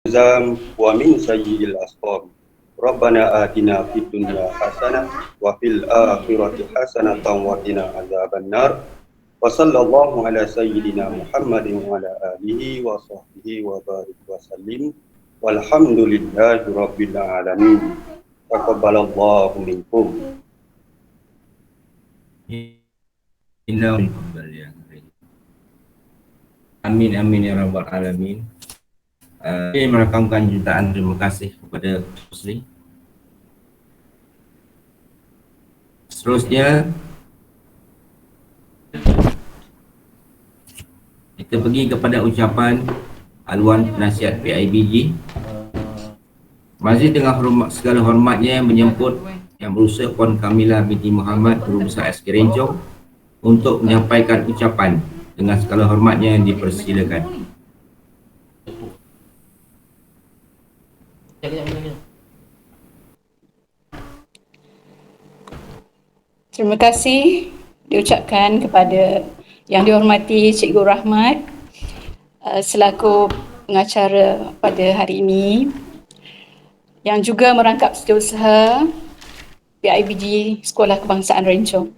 الزام ومن سيء الأسقام ربنا آتنا في الدنيا حسنة وفي الآخرة حسنة وقنا عذاب النار وصلى الله على سيدنا محمد وعلى آله وصحبه وبارك وسلم والحمد لله رب العالمين تقبل الله منكم. Amin amin ya rabbal alamin. Saya merakamkan jutaan terima kasih kepada Muslim. Seterusnya kita pergi kepada ucapan haluan penasihat PIBG. Mazid dengan segala hormatnya menyebut Yang Berusaha Puan Kamila binti Muhammad Guru Besar SK Rencong untuk menyampaikan ucapan. Dengan segala hormatnya dipersilakan. Terima kasih diucapkan kepada Yang Dihormati Cikgu Rahmat selaku pengacara pada hari ini, yang juga merangkap setiausaha PIBG Sekolah Kebangsaan Rencong.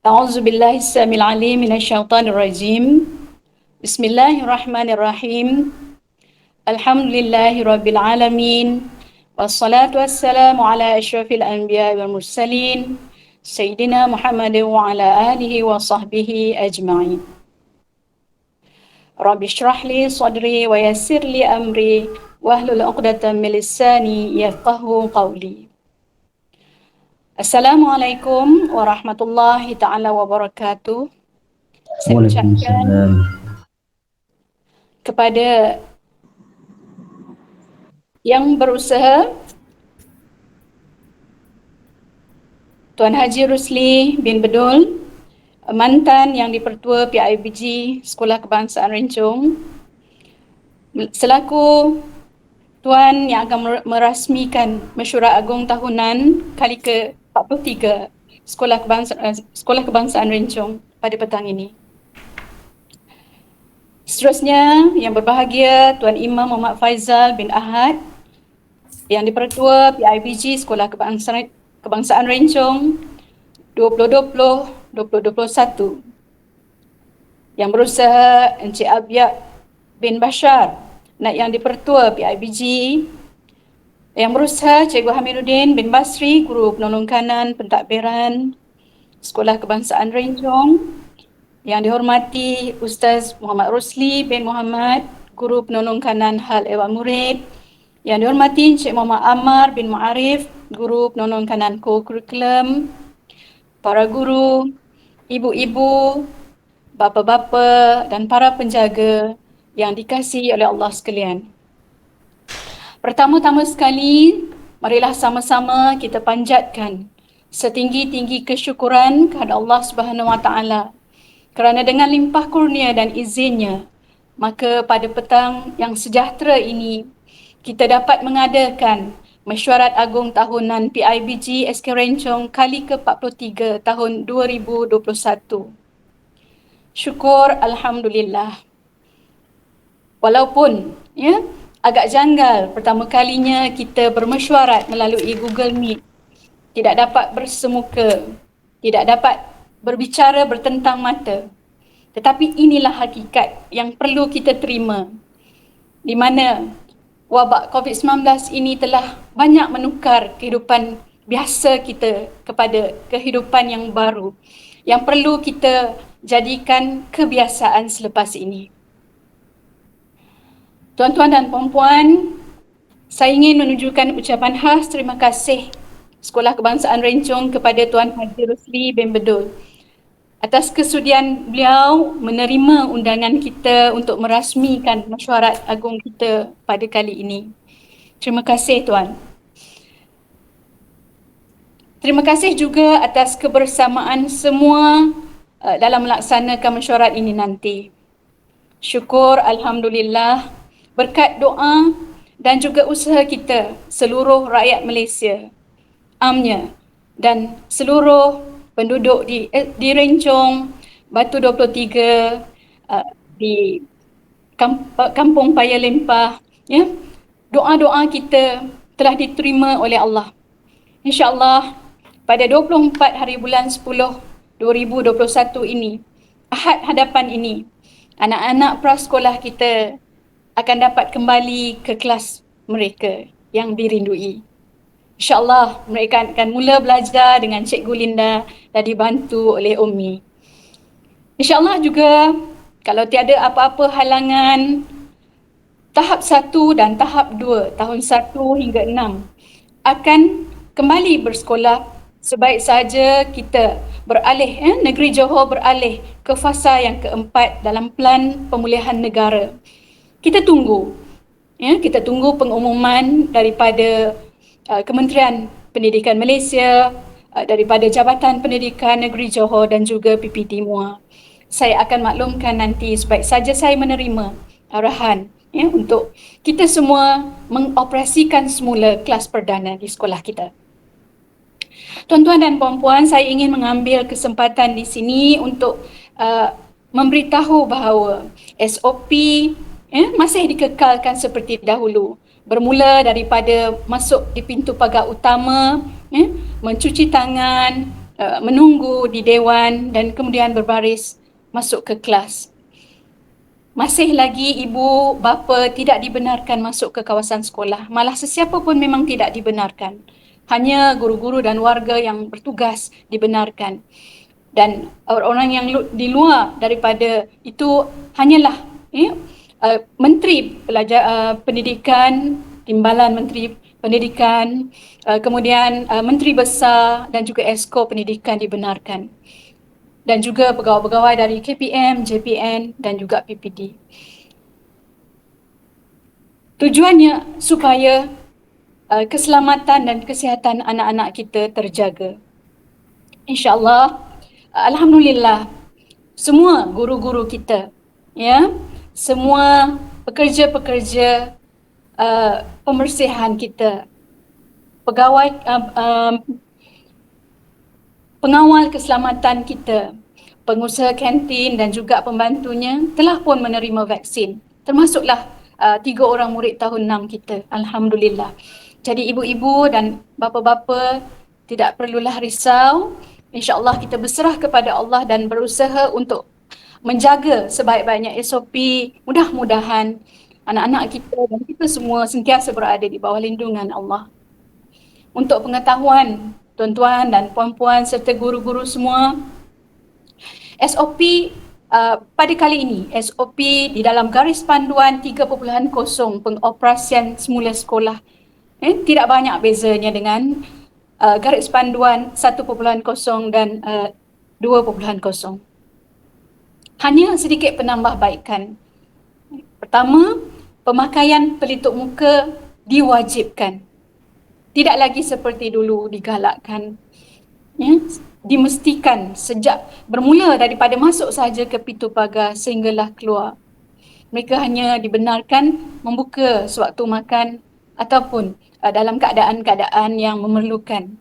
A'udzubillahi samil alim minasyaitanir rajim. Bismillahirrahmanirrahim. Alhamdulillahirabbil alamin. Wassalatu wassalamu ala asyrafil anbiya wal mursalin Sayyidina Muhammad wa ala alihi wa sahbihi ajma'in. Rabbi shrah li sadri wa yassir li amri wahlul 'uqdatam min lisani yafqahu qawli. Assalamualaikum warahmatullahi ta'ala wabarakatuh. Saya ucapkan kepada Yang Berusaha Tuan Haji Rusli bin Bedul, mantan Yang di-Pertua PIBG Sekolah Kebangsaan Rencong, selaku Tuan yang akan merasmikan Mesyuarat Agung Tahunan kali ke-43 Sekolah Kebangsaan Rencong pada petang ini. Seterusnya, yang berbahagia Tuan Imam Muhammad Faizal bin Ahad, Yang di-Pertua PIBG Sekolah Kebangsaan Rencong 2020-2021. Yang Berusaha Encik Abiak bin Bashar, Naib Yang di-Pertua PIBG. Yang Berusaha Cikgu Hamiduddin bin Basri, Guru Penolong Kanan Pentadbiran Sekolah Kebangsaan Rencong. Yang dihormati Ustaz Muhammad Rusli bin Muhammad, Guru Penolong Kanan Hal Ehwal Murid. Yang dihormati Encik Muhammad Ammar bin Ma'arif, Guru Penolong Kanan Co-Curriculum. Para guru, ibu-ibu, bapa-bapa dan para penjaga yang dikasihi oleh Allah sekalian. Pertama-tama sekali, marilah sama-sama kita panjatkan setinggi-tinggi kesyukuran kepada Allah Subhanahu Wa Taala kerana dengan limpah kurnia dan izinnya, maka pada petang yang sejahtera ini kita dapat mengadakan Mesyuarat Agung Tahunan PIBG SK Rencong kali ke-43 tahun 2021. Syukur Alhamdulillah. Walaupun agak janggal pertama kalinya kita bermesyuarat melalui Google Meet, tidak dapat bersemuka, tidak dapat berbicara bertentang mata. Tetapi inilah hakikat yang perlu kita terima, di mana wabak COVID-19 ini telah banyak menukar kehidupan biasa kita kepada kehidupan yang baru, yang perlu kita jadikan kebiasaan selepas ini. Tuan-tuan dan puan-puan, saya ingin menunjukkan ucapan khas terima kasih Sekolah Kebangsaan Rencong kepada Tuan Haji Rusli bin Bedul atas kesudian beliau menerima undangan kita untuk merasmikan mesyuarat agung kita pada kali ini. Terima kasih Tuan. Terima kasih juga atas kebersamaan semua dalam melaksanakan mesyuarat ini nanti. Syukur Alhamdulillah berkat doa dan juga usaha kita seluruh rakyat Malaysia, amnya dan seluruh penduduk di Rencong, Batu 23, di Kampung Paya Lempah, ya. Doa-doa kita telah diterima oleh Allah. InsyaAllah pada 24 hari bulan 10 2021 ini, Ahad hadapan ini, anak-anak prasekolah kita akan dapat kembali ke kelas mereka yang dirindui. InsyaAllah mereka akan mula belajar dengan Cikgu Linda dan dibantu oleh Umi. InsyaAllah juga kalau tiada apa-apa halangan, tahap 1 dan tahap 2, tahun 1 hingga 6 akan kembali bersekolah sebaik saja kita beralih, negeri Johor beralih ke fasa yang keempat dalam Pelan Pemulihan Negara. Kita tunggu, kita tunggu pengumuman daripada Kementerian Pendidikan Malaysia, daripada Jabatan Pendidikan Negeri Johor dan juga PPT MUA. Saya akan maklumkan nanti sebaik saja saya menerima arahan untuk kita semua mengoperasikan semula kelas perdana di sekolah kita. Tuan-tuan dan puan-puan, saya ingin mengambil kesempatan di sini untuk memberitahu bahawa SOP masih dikekalkan seperti dahulu. Bermula daripada masuk di pintu pagar utama, mencuci tangan, menunggu di dewan dan kemudian berbaris masuk ke kelas. Masih lagi ibu bapa tidak dibenarkan masuk ke kawasan sekolah. Malah sesiapa pun memang tidak dibenarkan. Hanya guru-guru dan warga yang bertugas dibenarkan. Dan orang-orang yang di luar daripada itu hanyalah Menteri Pendidikan, Timbalan Menteri Pendidikan, kemudian Menteri Besar dan juga Esko Pendidikan dibenarkan. Dan juga pegawai-pegawai dari KPM, JPN dan juga PPD. Tujuannya supaya keselamatan dan kesihatan anak-anak kita terjaga. InsyaAllah, alhamdulillah, semua guru-guru kita, semua pekerja-pekerja pembersihan kita, pegawai pengawal keselamatan kita, pengusaha kantin dan juga pembantunya telah pun menerima vaksin. Termasuklah 3 orang murid tahun 6 kita. Alhamdulillah. Jadi ibu-ibu dan bapa-bapa tidak perlulah risau. InsyaAllah kita berserah kepada Allah dan berusaha untuk menjaga sebaik-baiknya SOP. Mudah-mudahan anak-anak kita dan kita semua sentiasa berada di bawah lindungan Allah. Untuk pengetahuan tuan-tuan dan puan-puan serta guru-guru semua, SOP pada kali ini, SOP di dalam garis panduan 3.0 pengoperasian semula sekolah tidak banyak bezanya dengan garis panduan 1.0 dan 2.0. Hanya sedikit penambahbaikan. Pertama, pemakaian pelitup muka diwajibkan. Tidak lagi seperti dulu digalakkan. Dimestikan sejak bermula daripada masuk sahaja ke pintu pagar sehinggalah keluar. Mereka hanya dibenarkan membuka sewaktu makan ataupun dalam keadaan-keadaan yang memerlukan.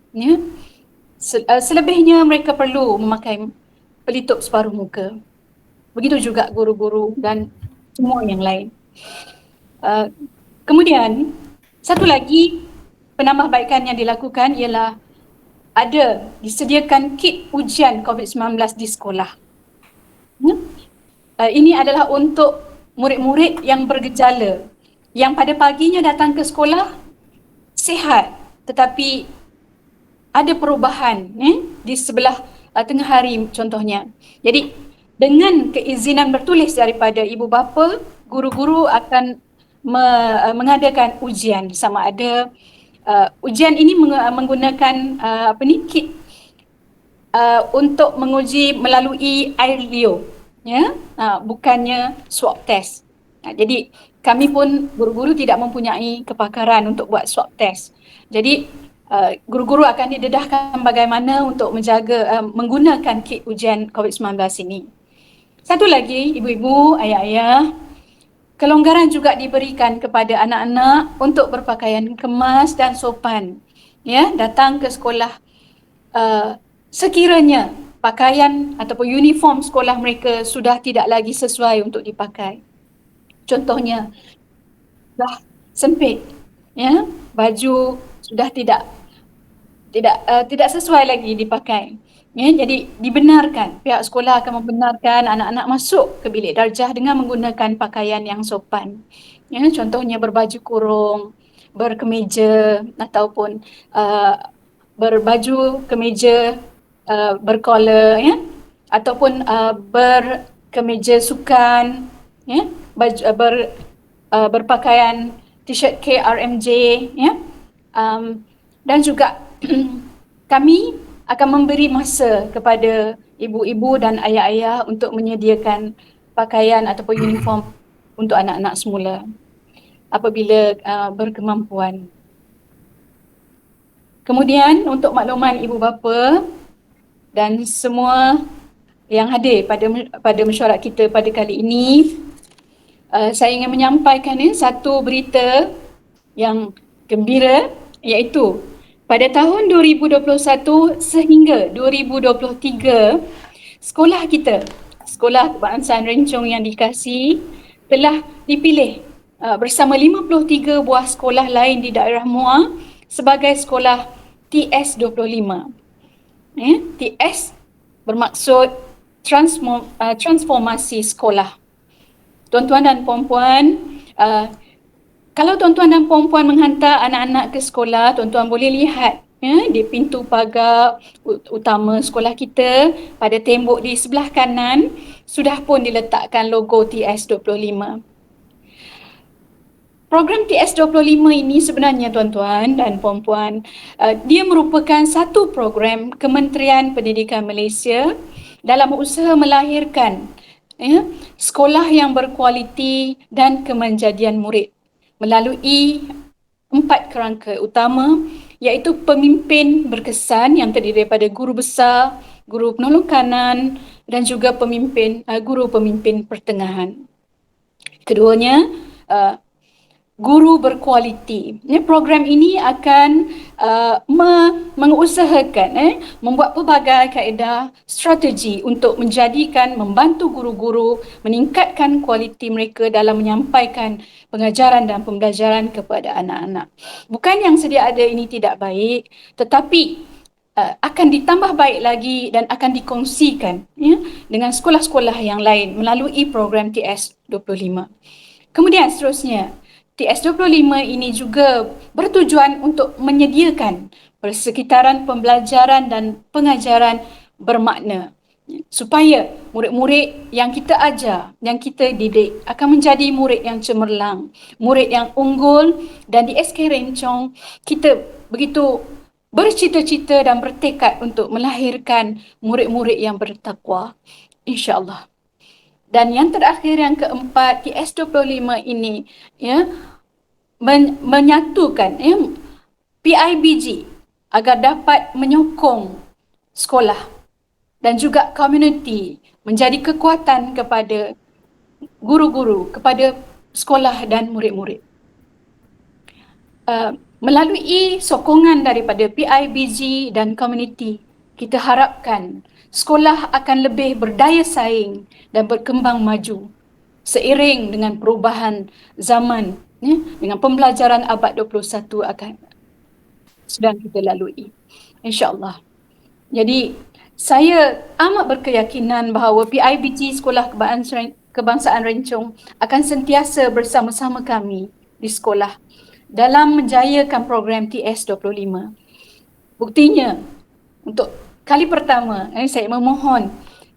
Selebihnya mereka perlu memakai pelitup separuh muka. Begitu juga guru-guru dan semua yang lain. Kemudian, satu lagi penambahbaikan yang dilakukan ialah ada disediakan kit ujian COVID-19 di sekolah. Ini adalah untuk murid-murid yang bergejala, yang pada paginya datang ke sekolah sihat tetapi ada perubahan di sebelah tengah hari contohnya. Jadi dengan keizinan bertulis daripada ibu bapa, guru-guru akan mengadakan ujian. Sama ada ujian ini menggunakan kit untuk menguji melalui air liur, bukannya swab test. Jadi kami pun guru-guru tidak mempunyai kepakaran untuk buat swab test. Jadi guru-guru akan didedahkan bagaimana untuk menjaga menggunakan kit ujian COVID-19 ini. Satu lagi, ibu-ibu, ayah-ayah, kelonggaran juga diberikan kepada anak-anak untuk berpakaian kemas dan sopan. Datang ke sekolah sekiranya pakaian ataupun uniform sekolah mereka sudah tidak lagi sesuai untuk dipakai. Contohnya dah sempit, ya, baju sudah tidak sesuai lagi dipakai. Ya, jadi dibenarkan, pihak sekolah akan membenarkan anak-anak masuk ke bilik darjah dengan menggunakan pakaian yang sopan. Ya, contohnya berbaju kurung, berkemeja ataupun berbaju kemeja berkolor, ya, ataupun berkemeja sukan, ya, berpakaian t-shirt KRMJ, ya. Dan juga kami akan memberi masa kepada ibu-ibu dan ayah-ayah untuk menyediakan pakaian ataupun uniform untuk anak-anak semula apabila berkemampuan. Kemudian untuk makluman ibu bapa dan semua yang hadir pada mesyuarat kita pada kali ini, saya ingin menyampaikan satu berita yang gembira, iaitu pada tahun 2021 sehingga 2023, sekolah kita, Sekolah Kebangsaan Rencong yang dikasihi, telah dipilih bersama 53 buah sekolah lain di daerah Muar sebagai sekolah TS25. TS bermaksud transformasi sekolah. Tuan-tuan dan puan-puan, kalau tuan-tuan dan puan-puan menghantar anak-anak ke sekolah, tuan-tuan boleh lihat di pintu pagar utama sekolah kita, pada tembok di sebelah kanan sudah pun diletakkan logo TS25. Program TS25 ini sebenarnya tuan-tuan dan puan-puan, dia merupakan satu program Kementerian Pendidikan Malaysia dalam usaha melahirkan sekolah yang berkualiti dan kemanjadian murid melalui 4 kerangka utama, iaitu pemimpin berkesan yang terdiri daripada guru besar, guru penolong kanan dan juga guru pemimpin pertengahan. Keduanya, guru berkualiti. Program ini akan mengusahakan membuat pelbagai kaedah strategi untuk membantu guru-guru meningkatkan kualiti mereka dalam menyampaikan pengajaran dan pembelajaran kepada anak-anak. Bukan yang sedia ada ini tidak baik, tetapi akan ditambah baik lagi dan akan dikongsikan dengan sekolah-sekolah yang lain melalui program TS25. Kemudian seterusnya, TS25 ini juga bertujuan untuk menyediakan persekitaran pembelajaran dan pengajaran bermakna supaya murid-murid yang kita ajar, yang kita didik akan menjadi murid yang cemerlang, murid yang unggul, dan di SK Rencong kita begitu bercita-cita dan bertekad untuk melahirkan murid-murid yang bertakwa, insya-Allah. Dan yang terakhir, yang keempat, TS25 ini menyatukan PIBG agar dapat menyokong sekolah dan juga komuniti menjadi kekuatan kepada guru-guru, kepada sekolah dan murid-murid. Melalui sokongan daripada PIBG dan komuniti, kita harapkan sekolah akan lebih berdaya saing dan berkembang maju seiring dengan perubahan zaman, dengan pembelajaran abad 21 akan sedang kita lalui, insya-Allah. Jadi saya amat berkeyakinan bahawa PIBG Sekolah Kebangsaan Rencong akan sentiasa bersama-sama kami di sekolah dalam menjayakan program TS25. Buktinya, untuk kali pertama saya memohon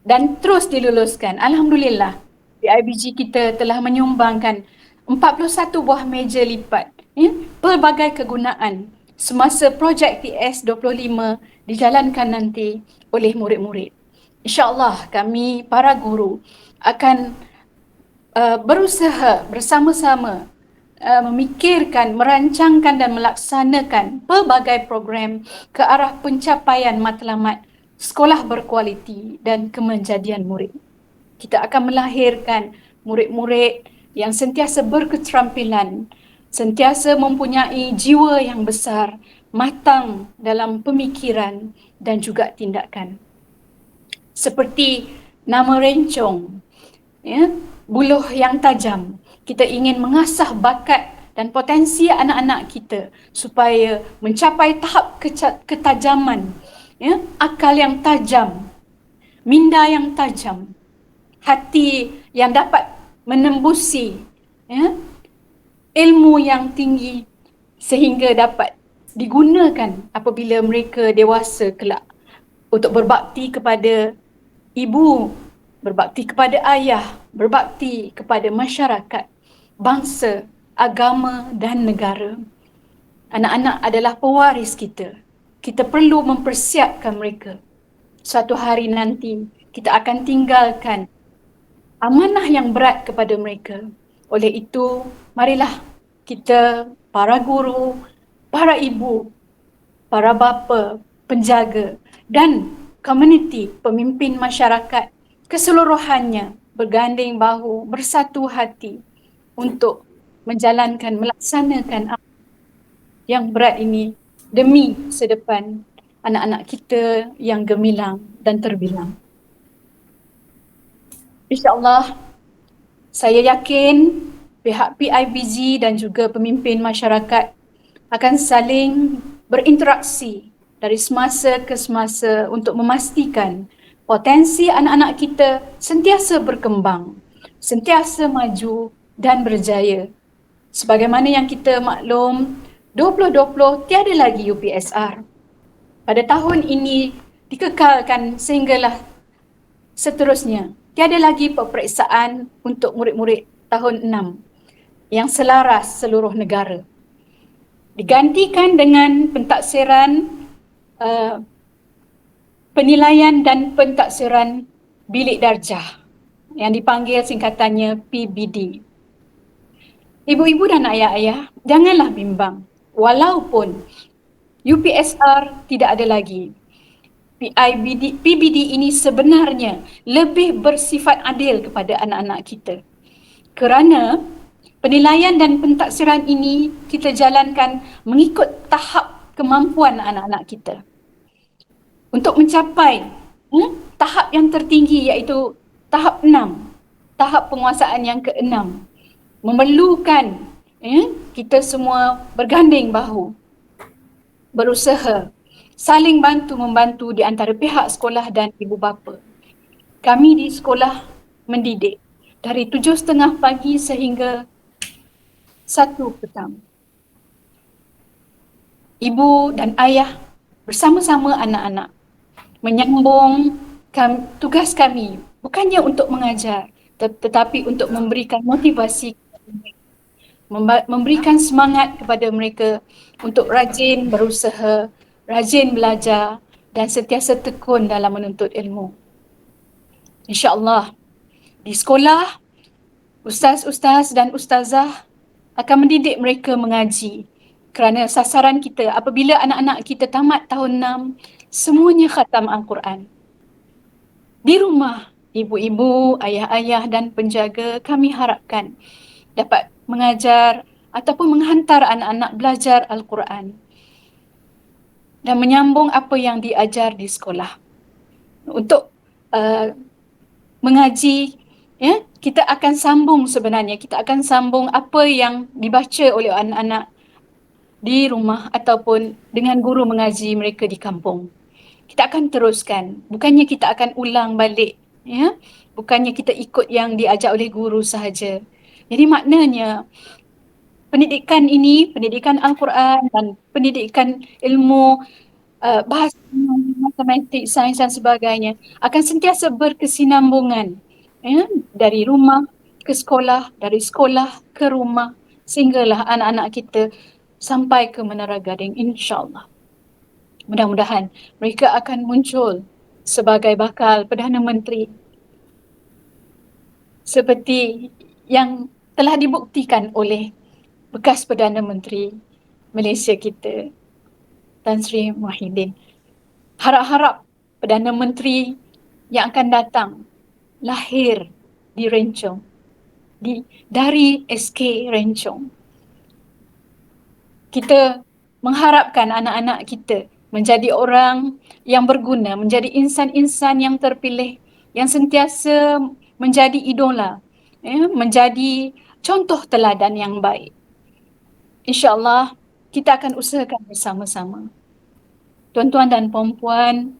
dan terus diluluskan. Alhamdulillah, PIBG kita telah menyumbangkan 41 buah meja lipat pelbagai kegunaan semasa projek TS25 dijalankan nanti oleh murid-murid. InsyaAllah kami para guru akan berusaha bersama-sama memikirkan, merancangkan dan melaksanakan pelbagai program ke arah pencapaian matlamat sekolah berkualiti dan kemanjadian murid. Kita akan melahirkan murid-murid yang sentiasa berketerampilan, sentiasa mempunyai jiwa yang besar, matang dalam pemikiran dan juga tindakan. Seperti nama Rencong, buluh yang tajam, Kita ingin mengasah bakat dan potensi anak-anak kita supaya mencapai tahap ketajaman, ya, akal yang tajam, minda yang tajam, hati yang dapat menembusi, ya, ilmu yang tinggi sehingga dapat digunakan apabila mereka dewasa kelak untuk berbakti kepada ibu, berbakti kepada ayah, berbakti kepada masyarakat, bangsa, agama dan negara. Anak-anak adalah pewaris kita. Kita perlu mempersiapkan mereka. Suatu hari nanti kita akan tinggalkan amanah yang berat kepada mereka. Oleh itu, marilah kita, para guru, para ibu, para bapa, penjaga dan komuniti, pemimpin masyarakat keseluruhannya berganding bahu, bersatu hati untuk melaksanakan yang berat ini demi masa depan anak-anak kita yang gemilang dan terbilang. InsyaAllah, saya yakin pihak PIBG dan juga pemimpin masyarakat akan saling berinteraksi dari semasa ke semasa untuk memastikan potensi anak-anak kita sentiasa berkembang, sentiasa maju dan berjaya. Sebagaimana yang kita maklum, 2020 tiada lagi UPSR. Pada tahun ini dikekalkan sehinggalah seterusnya. Tiada lagi peperiksaan untuk murid-murid tahun 6 yang selaras seluruh negara. Digantikan dengan pentaksiran penilaian dan pentaksiran bilik darjah yang dipanggil singkatannya PBD. Ibu-ibu dan ayah-ayah, janganlah bimbang. Walaupun UPSR tidak ada lagi, PBD ini sebenarnya lebih bersifat adil kepada anak-anak kita. Kerana penilaian dan pentaksiran ini kita jalankan mengikut tahap kemampuan anak-anak kita. Untuk mencapai tahap yang tertinggi iaitu tahap 6, tahap penguasaan yang ke-6, memerlukan kita semua berganding bahu, berusaha, saling bantu-membantu di antara pihak sekolah dan ibu bapa. Kami di sekolah mendidik dari 7.30 pagi sehingga 1 petang. Ibu dan ayah bersama-sama anak-anak menyambung tugas kami bukannya untuk mengajar tetapi untuk memberikan motivasi, memberikan semangat kepada mereka untuk rajin berusaha, rajin belajar dan sentiasa tekun dalam menuntut ilmu. InsyaAllah di sekolah, ustaz-ustaz dan ustazah akan mendidik mereka mengaji kerana sasaran kita apabila anak-anak kita tamat tahun 6, semuanya khatam Al-Quran. Di rumah, ibu-ibu, ayah-ayah dan penjaga kami harapkan dapat mengajar ataupun menghantar anak-anak belajar Al-Quran dan menyambung apa yang diajar di sekolah. Untuk mengaji, kita akan sambung sebenarnya, kita akan sambung apa yang dibaca oleh anak-anak di rumah ataupun dengan guru mengaji mereka di kampung. Kita akan teruskan, bukannya kita akan ulang balik, bukannya kita ikut yang diajar oleh guru sahaja. Jadi maknanya pendidikan ini, pendidikan Al-Quran dan pendidikan ilmu bahasa, matematik, sains dan sebagainya akan sentiasa berkesinambungan, dari rumah ke sekolah, dari sekolah ke rumah sehinggalah anak-anak kita sampai ke Menara Gading, insyaAllah. Mudah-mudahan mereka akan muncul sebagai bakal Perdana Menteri seperti yang telah dibuktikan oleh bekas Perdana Menteri Malaysia kita, Tan Sri Muhyiddin. Harap-harap Perdana Menteri yang akan datang lahir di Rencong, dari SK Rencong. Kita mengharapkan anak-anak kita menjadi orang yang berguna, menjadi insan-insan yang terpilih, yang sentiasa menjadi idola, menjadi contoh teladan yang baik. InsyaAllah kita akan usahakan bersama-sama. Tuan-tuan dan puan-puan,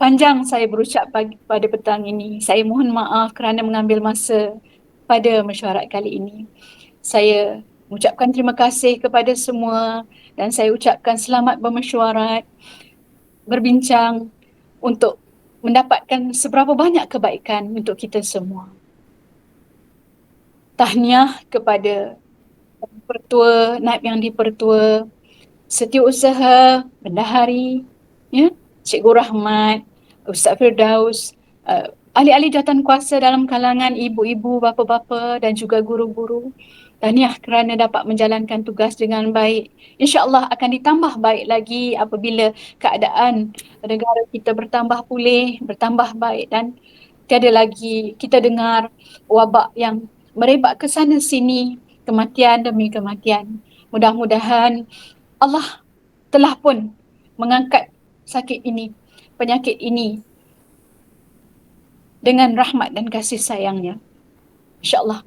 panjang saya berucap pada petang ini. Saya mohon maaf kerana mengambil masa pada mesyuarat kali ini. Saya mengucapkan terima kasih kepada semua dan saya ucapkan selamat bermesyuarat, berbincang untuk mendapatkan seberapa banyak kebaikan untuk kita semua. Tahniah kepada Pertua, Naib yang di-Pertua, Setiausaha, Bendahari, ya, Cikgu Rahmat, Ustaz Firdaus, ahli-ahli jawatan kuasa dalam kalangan ibu-ibu, bapa-bapa dan juga guru-guru. Tahniah kerana dapat menjalankan tugas dengan baik. InsyaAllah akan ditambah baik lagi apabila keadaan negara kita bertambah pulih, bertambah baik dan tiada lagi kita dengar wabak yang merebak ke sana sini, kematian demi kematian. Mudah-mudahan Allah telah pun mengangkat sakit ini, penyakit ini dengan rahmat dan kasih sayangnya. InsyaAllah.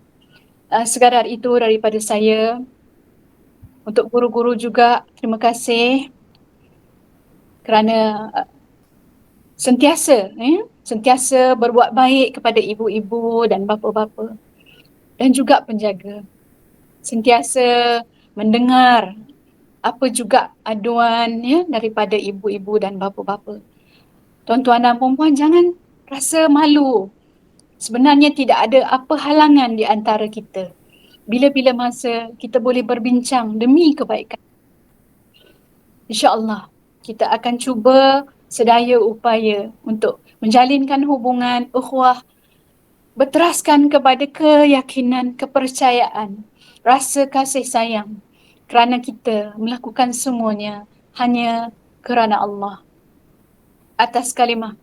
Sekadar itu daripada saya. Untuk guru-guru juga, terima kasih kerana sentiasa berbuat baik kepada ibu-ibu dan bapa-bapa dan juga penjaga. Sentiasa mendengar apa juga aduan daripada ibu-ibu dan bapa-bapa. Tuan-tuan dan puan-puan, jangan rasa malu. Sebenarnya tidak ada apa halangan di antara kita. Bila-bila masa kita boleh berbincang demi kebaikan. InsyaAllah kita akan cuba sedaya upaya untuk menjalinkan hubungan ukhuwah, berteraskan kepada keyakinan, kepercayaan, rasa kasih sayang kerana kita melakukan semuanya hanya kerana Allah. Atas kalimah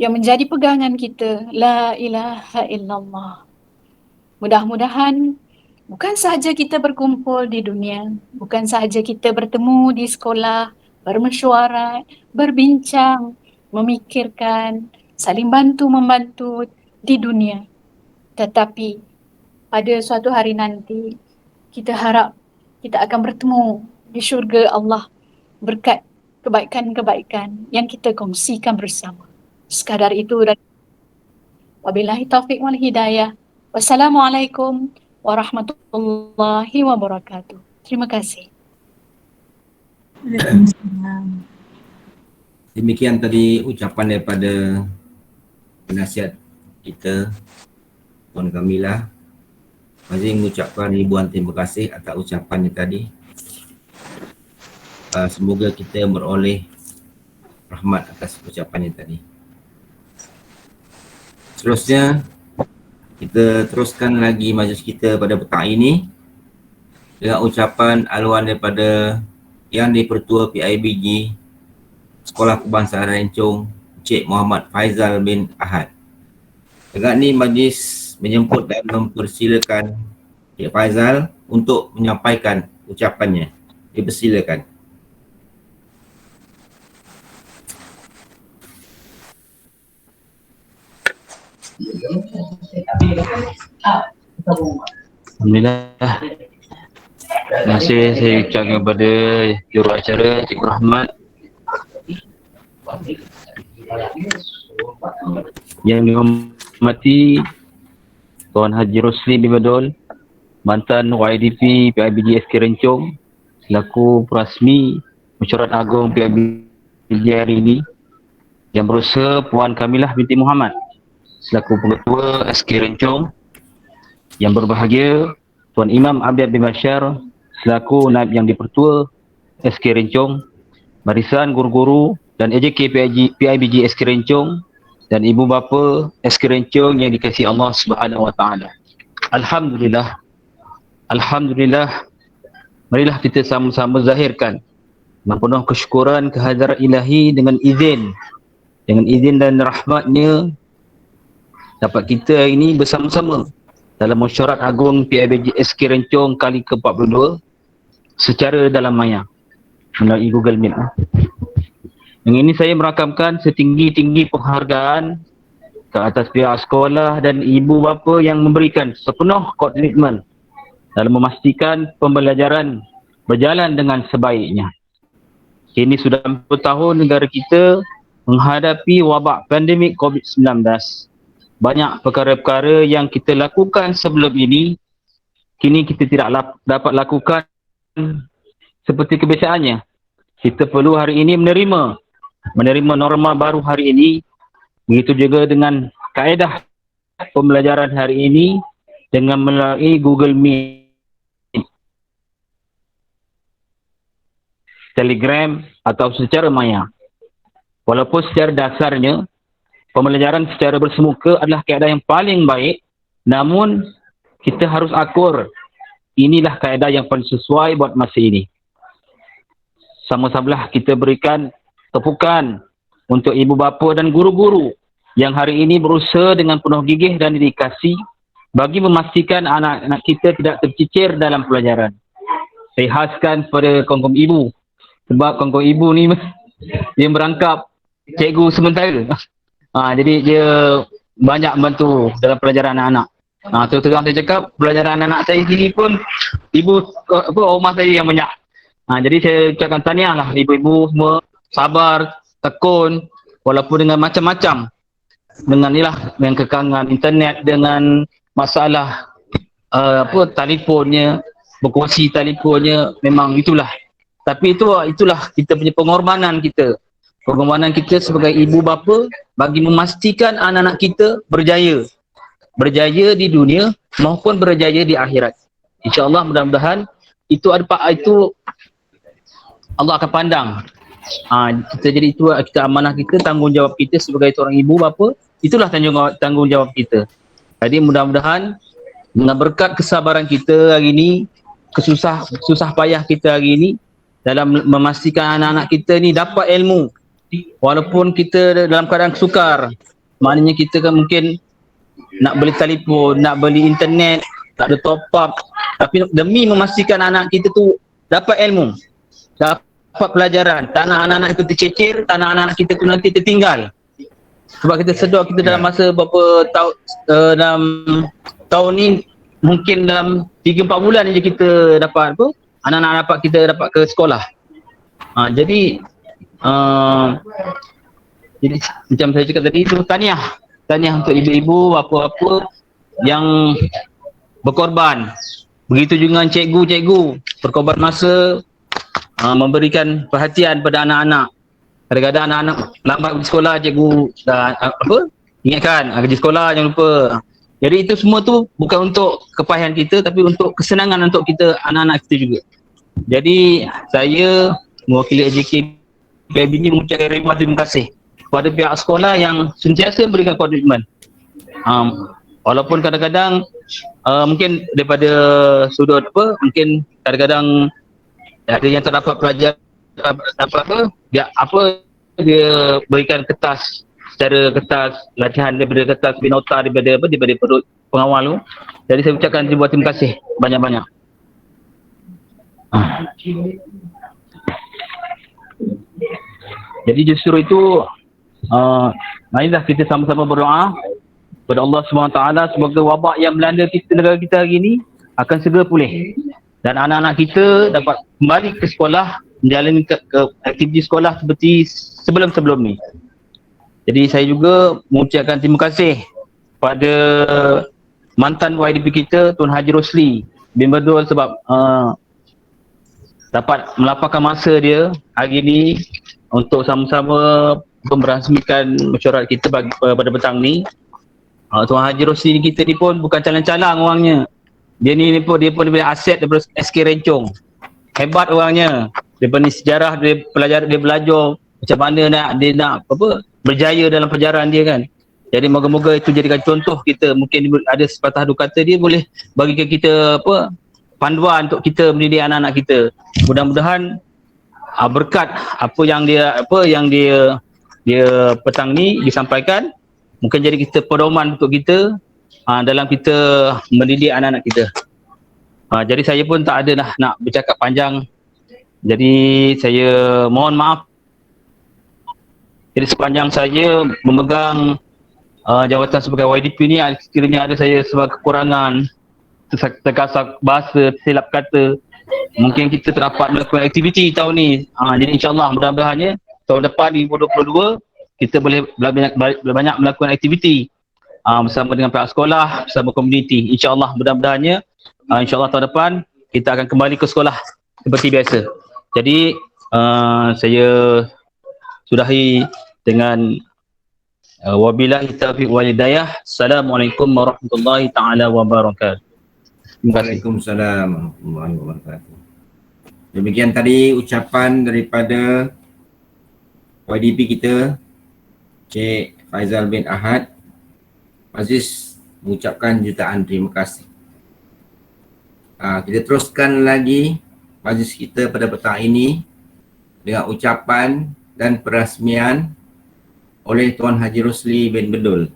yang menjadi pegangan kita, La ilaha illallah. Mudah-mudahan bukan sahaja kita berkumpul di dunia, bukan sahaja kita bertemu di sekolah, bermesyuarat, berbincang, memikirkan, saling bantu-membantu di dunia. Tetapi pada suatu hari nanti, kita harap kita akan bertemu di syurga Allah berkat kebaikan-kebaikan yang kita kongsikan bersama. Sekadar itu dan wabillahi taufiq wal hidayah. Wassalamualaikum warahmatullahi wabarakatuh. Terima kasih. Waalaikumsalam. Demikian tadi ucapan daripada penasihat kita, Puan Kamilah. Mazin mengucapkan ribuan terima kasih atas ucapannya tadi. Semoga kita beroleh rahmat atas ucapannya tadi. Seterusnya, kita teruskan lagi majlis kita pada petang ini dengan ucapan aluan daripada Yang di-Pertua PIBG Sekolah Kebangsaan Rencong, Encik Muhammad Faizal bin Ahad. Dengan ini majlis menjemput dan mempersilakan Encik Faizal untuk menyampaikan ucapannya. Dipersilakan. Alhamdulillah. Terima kasih saya ucapkan kepada juruacara Cikgu Rahmat yang dihormati Tuan Haji Rosli bin Badol, mantan YDP PIBG SK Rencong selaku perasmi Mesyuarat Agung PIBG hari ini, yang berusaha Puan Kamilah binti Muhammad selaku pengetua SK Rencong, yang berbahagia Tuan Imam Abdiat bin Bashar selaku Naib yang di-Pertua SK Rencong, barisan guru-guru dan AJK PIBG SK Rencong dan ibu bapa SK Rencong yang dikasihi Allah Subhanahu Wa Taala. Alhamdulillah. Alhamdulillah. Marilah kita sama-sama zahirkan dengan penuh kesyukuran kehadirat ilahi dengan izin dan rahmatnya dapat kita ini bersama-sama dalam Mesyuarat Agung PIBG SK Rencong kali ke-42 secara dalam maya melalui Google Meet. Yang ini saya merakamkan setinggi-tinggi penghargaan ke atas pihak sekolah dan ibu bapa yang memberikan sepenuh komitmen dalam memastikan pembelajaran berjalan dengan sebaiknya. Kini sudah 40 tahun negara kita menghadapi wabak pandemik COVID-19. Banyak perkara-perkara yang kita lakukan sebelum ini, kini kita tidak dapat lakukan seperti kebiasaannya. Kita perlu hari ini menerima norma baru hari ini. Begitu juga dengan kaedah pembelajaran hari ini dengan melalui Google Meet, Telegram atau secara maya. Walaupun secara dasarnya pembelajaran secara bersemuka adalah kaedah yang paling baik, namun kita harus akur inilah kaedah yang paling sesuai buat masa ini. Sama-samalah kita berikan tepukan untuk ibu bapa dan guru-guru yang hari ini berusaha dengan penuh gigih dan dedikasi bagi memastikan anak-anak kita tidak tercicir dalam pelajaran. Saya khaskan pada kaum-kaum ibu, sebab kaum-kaum ibu ni dia merangkap cikgu sementara. Jadi dia banyak membantu dalam pelajaran anak-anak. Terus saya cakap pelajaran anak saya sini pun ibu rumah saya yang banyak. Jadi saya ucapkan tahniah lah ibu-ibu semua, sabar, tekun walaupun dengan macam-macam, dengan dengan kekangan internet, dengan masalah telefonnya, berkongsi telefonnya, memang itulah. Tapi itulah kita punya pengorbanan kita. Pengorbanan kita sebagai ibu bapa bagi memastikan anak-anak kita berjaya. Berjaya di dunia maupun berjaya di akhirat. InsyaAllah mudah-mudahan itu Allah akan pandang. Jadi itu kita amanah kita, tanggungjawab kita sebagai seorang ibu bapa, itulah tanggungjawab kita. Jadi mudah-mudahan dengan berkat kesabaran kita hari ini, susah payah kita hari ini dalam memastikan anak-anak kita ni dapat ilmu. Walaupun kita dalam keadaan sukar, maknanya kita kan mungkin nak beli telefon, nak beli internet, tak ada top up, tapi demi memastikan anak kita tu dapat ilmu, dapat pelajaran, tak nak anak-anak itu tercecer, tak nak anak-anak kita tu nanti tertinggal. Sebab kita sedar kita dalam masa beberapa dalam tahun ni, mungkin dalam 3-4 bulan je kita dapat anak-anak kita dapat ke sekolah. Jadi macam saya cakap tadi tu, tahniah untuk ibu-ibu, apa-apa yang berkorban. Begitu juga dengan cikgu-cikgu, berkorban masa, memberikan perhatian pada anak-anak. Kadang-kadang anak-anak lambat pergi sekolah, cikgu ingatkan, pergi sekolah jangan lupa. Jadi itu semua tu bukan untuk kepahian kita, tapi untuk kesenangan untuk kita, anak-anak kita juga. Jadi saya mewakili AJK PIB ini mengucapkan ribuan terima kasih kepada pihak sekolah yang sentiasa memberikan komitmen. Walaupun kadang-kadang mungkin daripada sudut mungkin kadang-kadang ada yang tak dapat pelajar dia berikan kertas, secara kertas latihan daripada kertas binota daripada perut pengawal tu. Jadi saya ucapkan ribuan terima kasih banyak-banyak. Jadi justru itu marilah kita sama-sama berdoa kepada Allah SWT, semoga wabak yang melanda negara kita hari ini akan segera pulih dan anak-anak kita dapat kembali ke sekolah, menjalani aktiviti sekolah seperti sebelum-sebelum ni. Jadi saya juga mengucapkan terima kasih pada mantan YDP kita Tun Haji Rosli bin Badul sebab dapat melapangkan masa dia hari ini untuk sama-sama merasmikan mesyuarat kita pada petang ni. Tuan Haji Rosli kita ni pun bukan calang-calang orangnya. Dia pun daripada aset daripada SK Rencong. Hebat orangnya. Daripada sejarah dia belajar macam mana dia nak berjaya dalam pelajaran dia kan. Jadi moga-moga itu jadikan contoh kita. Mungkin ada sepatah dua kata dia boleh bagi kita panduan untuk kita mendidik anak-anak kita. Mudah-mudahan berkat apa yang dia petang ni disampaikan, mungkin jadi kita pedoman untuk kita dalam kita mendidik anak-anak kita. Jadi saya pun tak ada nak bercakap panjang. Jadi saya mohon maaf. Jadi sepanjang saya memegang jawatan sebagai YDP ni sekiranya ada saya sebuah kekurangan, terkasar bahasa, silap kata, mungkin kita terdapat melakukan aktiviti tahun ni. Jadi insyaAllah mudah-mudahannya tahun depan 2022 kita boleh banyak melakukan aktiviti bersama dengan pihak sekolah, bersama komuniti. InsyaAllah mudah-mudahannya insyaAllah tahun depan kita akan kembali ke sekolah seperti biasa. Jadi saya sudahi dengan wabillahi taufiq wal hidayah. Assalamualaikum warahmatullahi taala wabarakatuh. Terima kasih. Waalaikumsalam warahmatullahi wabarakatuh. Demikian tadi ucapan daripada YDP kita, Cik Faizal bin Ahad. Aziz mengucapkan jutaan terima kasih. Kita teruskan lagi majlis kita pada petang ini dengan ucapan dan perasmian oleh Tuan Haji Rosli bin Bedul.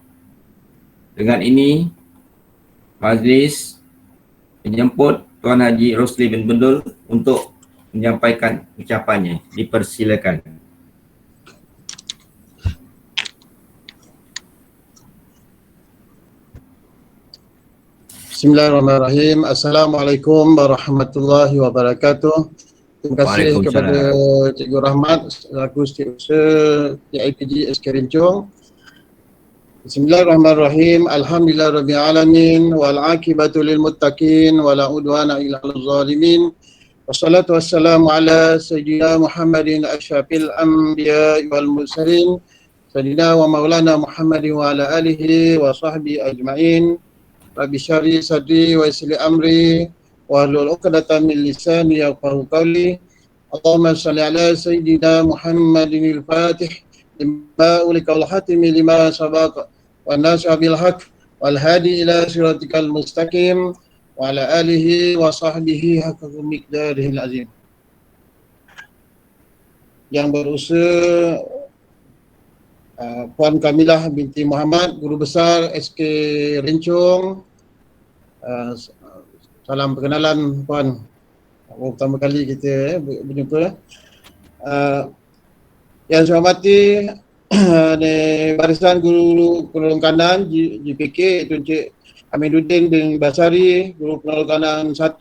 Dengan ini majlis menjemput Tuan Haji Rosli bin Bedul untuk menyampaikan ucapannya. Dipersilakan. Bismillahirrahmanirrahim. Assalamualaikum warahmatullahi wabarakatuh. Terima kasih kepada Cikgu Rahmat selaku Setiausaha PIPG SK Rencong. Bismillahirrahmanirrahim. Alhamdulillahirabbil alamin wal aqibatu lil muttaqin wala udwana illa 'alal zalimin. Wassalatu wassalamu ala sayyidina Muhammadin asyrafil anbiya'i wal mursalin sayyidina wa maulana Muhammadin wa ala alihi wa sahbihi ajma'in. Rabbi syarih sadri wa yassir amri wa hlul 'uqdatam min lisani yafqahu qawli. Allahumma shalli ala sayyidina Muhammadin al-Fatih lima ulika wal hatimi lima sabaqa wa nas'a bil haqq wal hadi ila siratikal mustaqim wa ala alihi wa sahbihi haqqa miqdarihil azim. Yang berusaha Puan Kamilah binti Muhammad, Guru Besar SK Rencong. Salam perkenalan Puan. Pertama kali kita berjumpa. Yang saya hormati barisan guru penolong kanan GPK, Tuan Cik Hamiduddin bin Basari, Guru Penolong Kanan 1,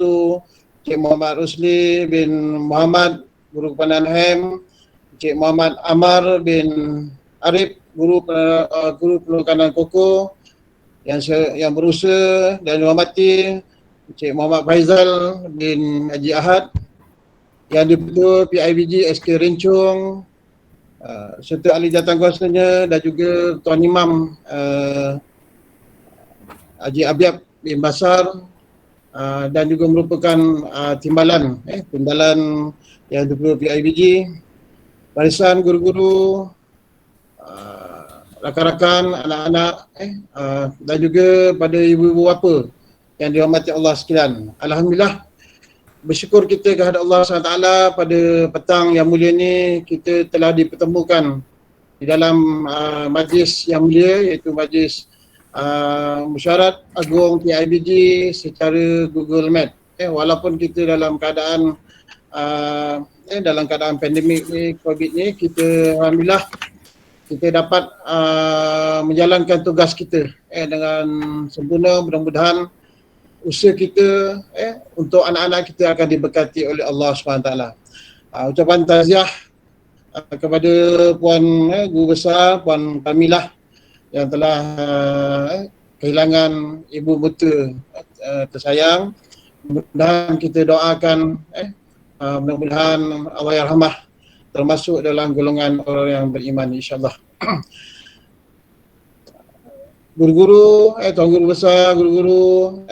Cik Muhammad Rosli bin Muhammad, Guru Kepanan HEM, Cik Muhammad Amar bin Arif, Guru Penolong Kanan Koko, yang berusaha dan dihormati Cik Muhammad Faizal bin Haji Ahad, yang di-Ketua PIBG SK Rencong, serta ahli jawatankuasanya dan juga Tuan Imam Haji Abiab bin Basar, dan juga merupakan timbalan yang di-Ketua PIBG, barisan guru-guru, rakan-rakan, anak-anak, dan juga pada ibu-ibu bapa yang dihormati Allah sekalian. Alhamdulillah, bersyukur kita kepada Allah SWT pada petang yang mulia ini kita telah dipertemukan di dalam majlis yang mulia, iaitu majlis Mesyuarat Agung PIBG secara Google Meet. Walaupun kita dalam keadaan pandemik ni, COVID ni, kita alhamdulillah kita dapat menjalankan tugas kita dengan sempurna. Mudah-mudahan usaha kita untuk anak-anak kita akan diberkati oleh Allah SWT. Ucapan taziah kepada Puan Guru Besar, Puan Kamilah yang telah kehilangan ibu buta tersayang. Mudah-mudahan kita doakan mudah-mudahan Allah yarhamah, termasuk dalam golongan orang yang beriman, insyaAllah. Guru-guru, Tuan Guru Besar, guru-guru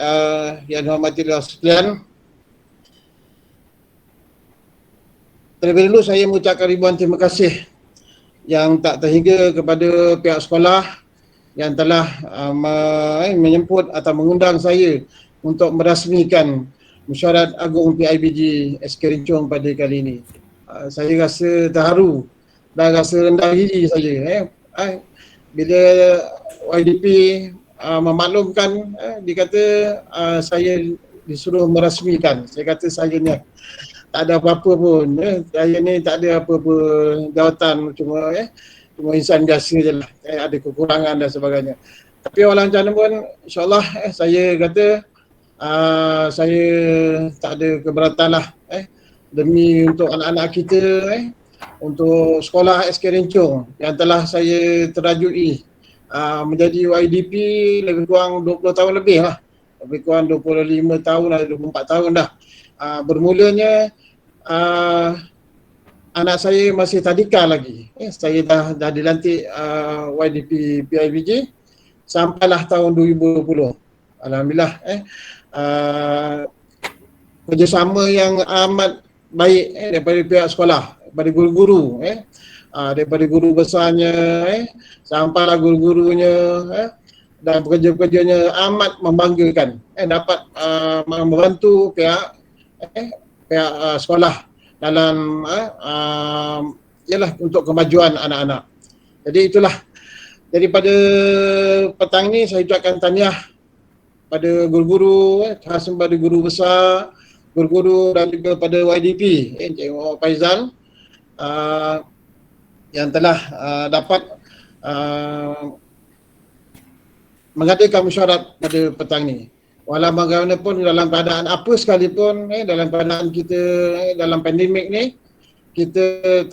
yang dihormati Allah sekalian, terlebih dahulu saya mengucapkan ribuan terima kasih yang tak terhingga kepada pihak sekolah yang telah menyemput atau mengundang saya untuk merasmikan Mesyuarat Agung PIBG SK Rencong pada kali ini. Saya rasa terharu dan rasa rendah diri saya bila YDP memaklumkan, dia kata saya disuruh merasmikan. Saya kata saya ni tak ada apa-apa pun, saya ni tak ada apa-apa jawatan, cuma cuma insan biasa je lah, ada kekurangan dan sebagainya. Tapi walau macam mana pun, insyaAllah saya kata saya tak ada keberatan lah demi untuk anak-anak kita untuk sekolah SK Rencong yang telah saya terajui menjadi YDP lebih kurang 20 tahun lebih lah, lebih kurang 25 tahun atau 24 tahun dah. Bermulanya anak saya masih tadika lagi, saya dah dilantik YDP PIBG sampailah tahun 2020. Alhamdulillah kerjasama yang amat baik daripada pihak sekolah, daripada guru-guru daripada guru besarnya sampailah guru-gurunya dan pekerja-pekerjanya amat membanggakan, dapat membantu pihak sekolah dalam ialah untuk kemajuan anak-anak. Jadi itulah, daripada petang ni saya ucapkan tahniah pada guru-guru, khas pada guru besar, guru-guru dan juga pada YDP Encik Muhammad Faizal yang telah dapat mengadakan mesyuarat pada petang ni. Walau bagaimanapun, dalam keadaan apa sekalipun, dalam keadaan kita dalam pandemik ni, kita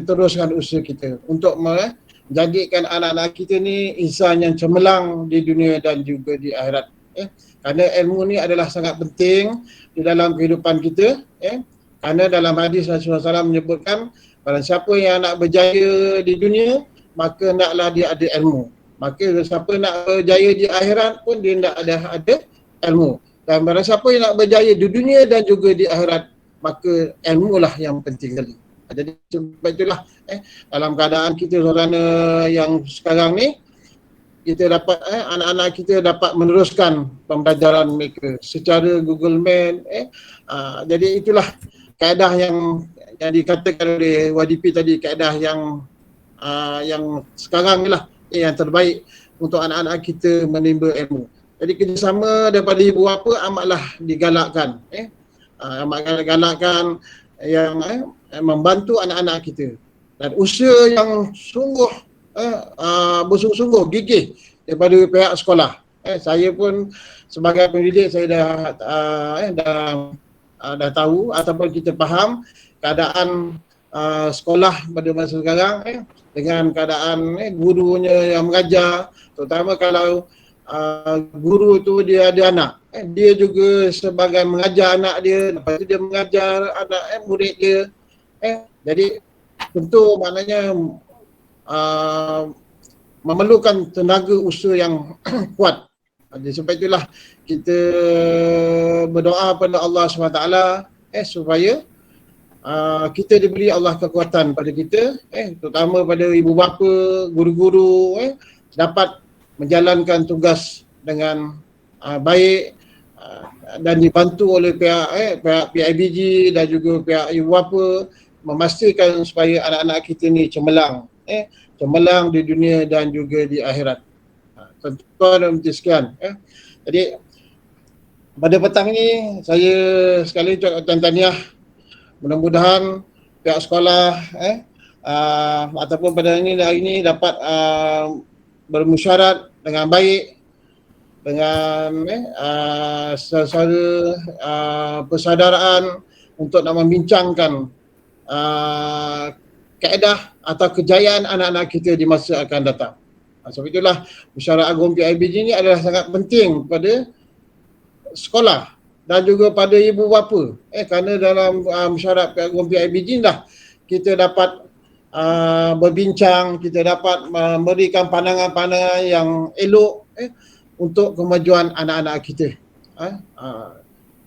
teruskan usaha kita untuk menjadikan anak-anak kita ni insan yang cemerlang di dunia dan juga di akhirat. Kerana ilmu ni adalah sangat penting di dalam kehidupan kita. Kerana dalam hadis Rasulullah SAW menyebutkan, barang siapa yang nak berjaya di dunia, maka naklah dia ada ilmu. Maka siapa nak berjaya di akhirat pun dia nak ada ilmu. Dan barang siapa yang nak berjaya di dunia dan juga di akhirat, maka ilmu lah yang penting sekali. Jadi sebab itulah dalam keadaan kita suasana yang sekarang ni, kita dapat anak-anak kita dapat meneruskan pembelajaran mereka secara Google Meet. Jadi itulah kaedah yang dikatakan oleh YDP tadi, kaedah yang sekarang ni lah yang terbaik untuk anak-anak kita menimba ilmu. Jadi kerjasama daripada ibu bapa amatlah digalakkan, amat galakkan yang membantu anak-anak kita, dan usaha yang sungguh bersungguh-sungguh gigih daripada pihak sekolah. Saya pun sebagai pendidik, saya dah tahu ataupun kita faham keadaan sekolah pada masa sekarang dengan keadaan gurunya yang mengajar, terutama kalau guru tu dia ada anak, dia juga sebagai mengajar anak dia, lepas tu dia mengajar anak murid dia. Jadi tentu maknanya memerlukan tenaga usaha yang kuat. Jadi sebab itulah kita berdoa pada Allah SWT supaya kita diberi Allah kekuatan pada kita, terutama pada ibu bapa, guru-guru dapat menjalankan tugas dengan baik dan dibantu oleh pihak PIBG dan juga pihak ibu bapa, memastikan supaya anak-anak kita ni cemerlang di dunia dan juga di akhirat. Tuan-tuan dan puan sekalian, jadi pada petang ni saya sekali ucapkan tahniah. Mudah-mudahan pihak sekolah ataupun pada hari ini dapat bermusyarat dengan baik, dengan sesuatu persaudaraan untuk nak membincangkan kaedah atau kejayaan anak-anak kita di masa akan datang. Sebab itulah Musyawarah Agung PIBG ini adalah sangat penting pada sekolah dan juga pada ibu bapa. Kerana dalam Musyawarah Agung PIBG dah kita dapat berbincang, kita dapat memberikan pandangan-pandangan yang elok untuk kemajuan anak-anak kita.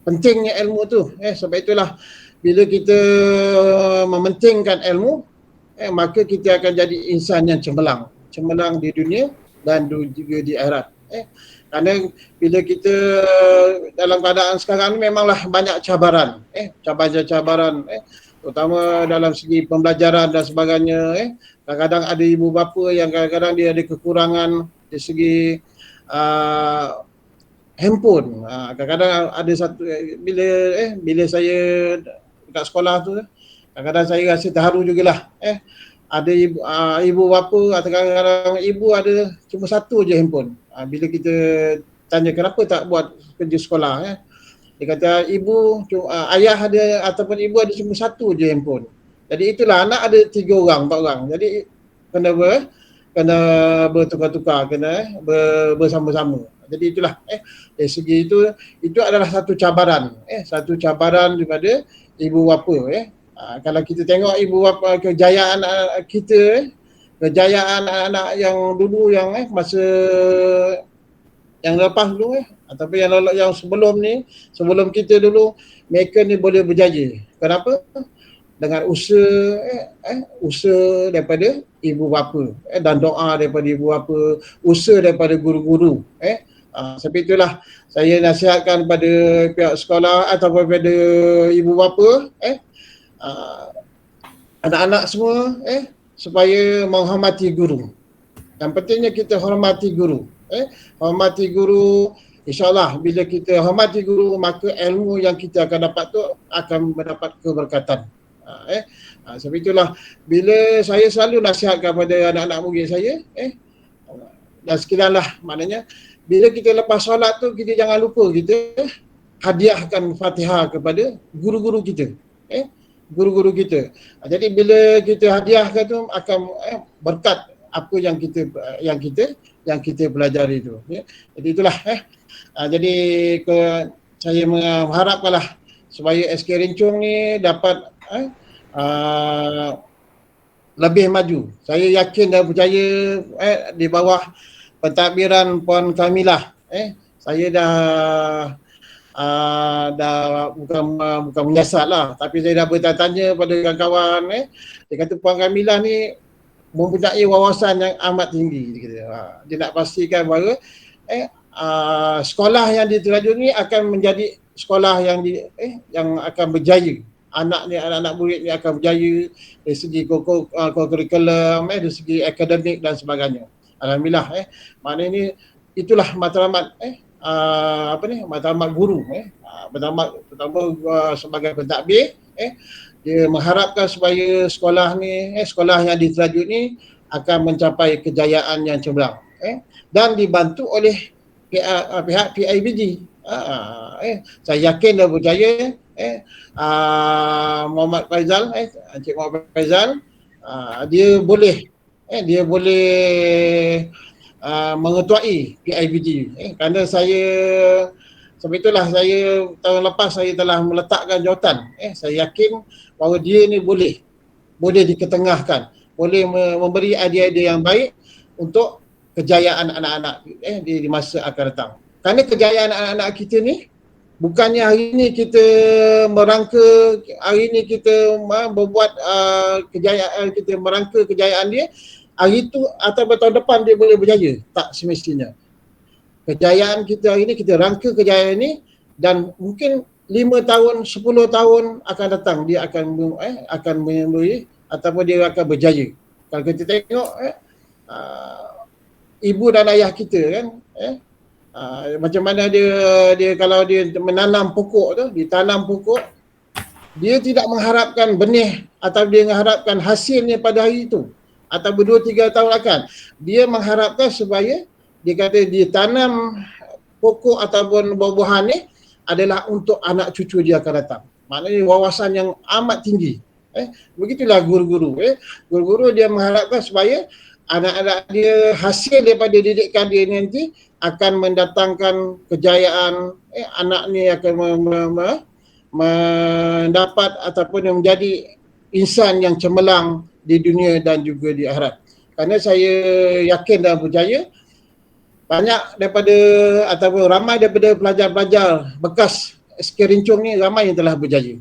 Pentingnya ilmu tu. Sebab itulah bila kita mementingkan ilmu, maka kita akan jadi insan yang cemerlang di dunia dan juga di akhirat. Kerana bila kita dalam keadaan sekarang ni memanglah banyak cabaran, cabaran terutama dalam segi pembelajaran dan sebagainya. Kadang-kadang ada ibu bapa yang kadang-kadang dia ada kekurangan dari segi handphone. Kadang-kadang ada satu bila saya dekat sekolah tu, kadang-kadang saya rasa terharu jugalah. ada ibu bapa atau kadang-kadang ibu ada cuma satu je handphone. Bila kita tanya kenapa tak buat kerja sekolah, dia kata ayah ada ataupun ibu ada cuma satu je handphone. Jadi itulah, anak ada 3 orang, 4 orang. Jadi kena bertukar-tukar, kena bersama-sama. Jadi itulah dari segi itu adalah satu cabaran, satu cabaran daripada ibu bapa. Kalau kita tengok ibu bapa, kejayaan anak kita, kejayaan anak-anak yang dulu, yang masa yang lepas dulu, ataupun yang sebelum ni, sebelum kita dulu, mereka ni boleh berjaya. Kenapa? Dengan usaha daripada ibu bapa, dan doa daripada ibu bapa, usaha daripada guru-guru. Sebab itulah saya nasihatkan pada pihak sekolah ataupun pada ibu bapa, anak-anak semua supaya menghormati guru. Yang pentingnya kita hormati guru. Hormati guru, insyaAllah bila kita hormati guru, maka ilmu yang kita akan dapat tu akan mendapat keberkatan. Sebab itulah bila saya selalu nasihatkan pada anak-anak murid saya, dan sekiranya maknanya bila kita lepas solat tu, kita jangan lupa kita hadiahkan Fatihah kepada guru-guru kita. Guru-guru kita. Jadi bila kita hadiahkan tu akan berkat apa yang kita pelajari itu. Jadi itulah. Jadi saya mengharapkanlah supaya SK Rincung ni dapat lebih maju. Saya yakin dan percaya di bawah pentadbiran Puan Kamilah, saya dah bukan menyiasat lah, tapi saya dah bertanya pada kawan-kawan, dia kata Puan Kamilah ni mempunyai wawasan yang amat tinggi. Dia nak pastikan bahawa sekolah yang diterajun ni akan menjadi sekolah yang akan berjaya. Anak-anak murid ni akan berjaya dari segi kurikulum, dari segi akademik dan sebagainya. Alhamdulillah. Maknanya itulah matlamat matlamat guru, matlamat pertama sebagai pentadbir, dia mengharapkan supaya sekolah ni, sekolah yang diterajut ni akan mencapai kejayaan yang cemerlang, dan dibantu oleh pihak PIBG. Saya yakin dan percaya Muhammad Faizal, Encik Muhammad Faizal, dia boleh mengetuai PIBG. Kerana sebab itulah saya tahun lepas saya telah meletakkan jawatan. Saya yakin bahawa dia ni boleh diketengahkan, boleh memberi idea-idea yang baik untuk kejayaan anak-anak di masa akan datang. Kerana kejayaan anak-anak kita ni bukannya hari ni kita merangka, hari ni kita membuat kejayaan, kita merangka kejayaan dia, hari itu atau tahun depan dia boleh berjaya. Tak semestinya. Kejayaan kita hari ni, kita rangka kejayaan ni, dan mungkin 5 tahun, 10 tahun akan datang dia akan memberi ataupun dia akan berjaya. Kalau kita tengok ibu dan ayah kita kan, macam mana dia kalau dia menanam pokok tu, ditanam pokok, dia tidak mengharapkan benih atau dia mengharapkan hasilnya pada hari itu atau 2-3 tahun akan. Dia mengharapkan supaya dia kata dia tanam pokok ataupun buah-buahan ni adalah untuk anak cucu dia akan datang. Maknanya wawasan yang amat tinggi. Begitulah guru-guru. Guru-guru dia mengharapkan supaya anak-anak dia, hasil daripada didikan dia nanti akan mendatangkan kejayaan. Anak ni akan mendapat ataupun menjadi insan yang cemerlang di dunia dan juga di akhirat. Kerana saya yakin dan percaya banyak daripada ataupun ramai daripada pelajar-pelajar bekas SK Rincung ni ramai yang telah berjaya.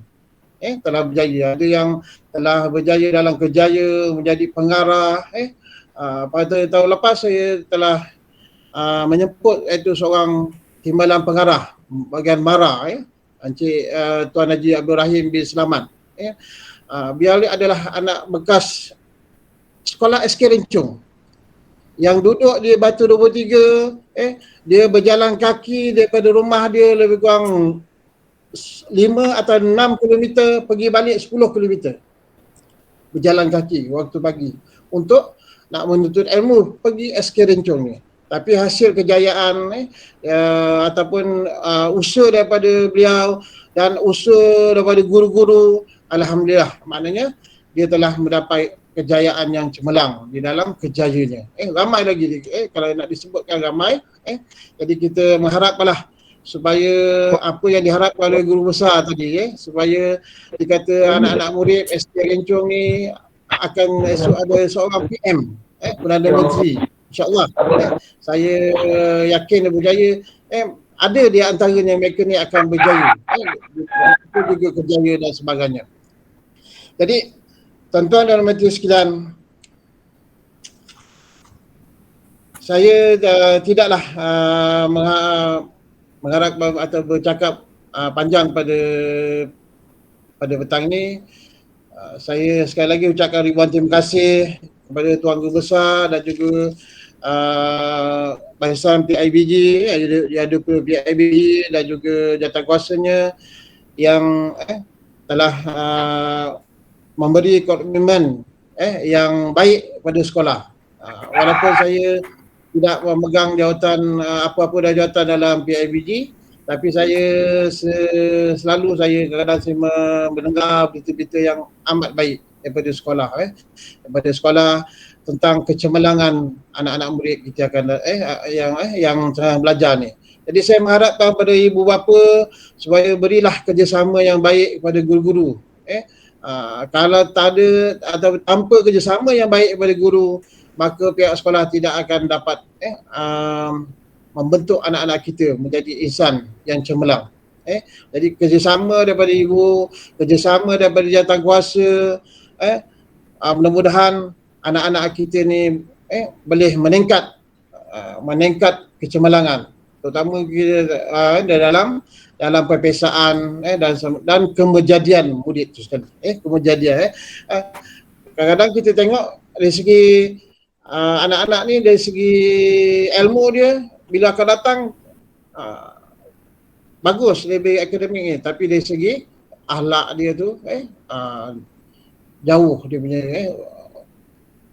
Telah berjaya. Ada yang telah berjaya dalam kerjaya menjadi pengarah. Pada tahun lepas saya telah menyebut iaitu seorang timbalan pengarah bahagian Mara, Encik Tuan Haji Abdul Rahim bin Selamat. Beliau adalah anak bekas sekolah SK Rincung yang duduk di Batu 23, dia berjalan kaki daripada rumah dia lebih kurang 5 atau 6 km, pergi balik 10 km. berjalan kaki waktu pagi untuk nak menuntut ilmu pergi SK Rencong ni. Tapi hasil kejayaan ataupun usaha daripada beliau dan usaha daripada guru-guru, alhamdulillah, maknanya dia telah mendapat kejayaan yang cemerlang di dalam kerjayanya. Ramai lagi kalau nak disebutkan ramai. Jadi kita mengharaplah supaya apa yang diharapkan oleh guru besar tadi, supaya dikata anak-anak murid SK Rencong ni akan esok ada seorang PM, Perdana Menteri, insyaAllah. Saya yakin dia berjaya. Ada di antaranya mereka ni akan berjaya. Itu juga kerjaya dan sebagainya. Jadi tuan-tuan dan hadirin sekalian, saya tidaklah mengharap atau bercakap panjang pada petang ini. Saya sekali lagi ucapkan ribuan terima kasih kepada Tuan Guru Besar dan juga Barisan PIBG, ada PIBG dan juga jawatankuasanya yang telah memberi komitmen yang baik pada sekolah. Walaupun saya tidak memegang jawatan apa-apa jawatan dalam PIBG, tapi saya selalu kadang-kadang saya mendengar berita-berita yang amat baik daripada sekolah, daripada sekolah tentang kecemerlangan anak-anak murid kita akan yang sedang belajar ni. Jadi saya mengharapkan kepada ibu bapa supaya berilah kerjasama yang baik kepada guru-guru. Kalau tak ada atau tanpa kerjasama yang baik kepada guru, maka pihak sekolah tidak akan dapat membentuk anak-anak kita menjadi insan yang cemerlang. Jadi kerjasama daripada ibu, kerjasama daripada jawatankuasa, mudah-mudahan anak-anak kita ni boleh meningkat kecemerlangan, terutama kita dalam perpesaan dan kemejadian murid tu sekali. Kemejadian. Kadang-kadang kita tengok dari segi anak-anak ni, dari segi ilmu dia bila akan datang bagus lebih akademik ni, tapi dari segi akhlak dia tu jauh dia punya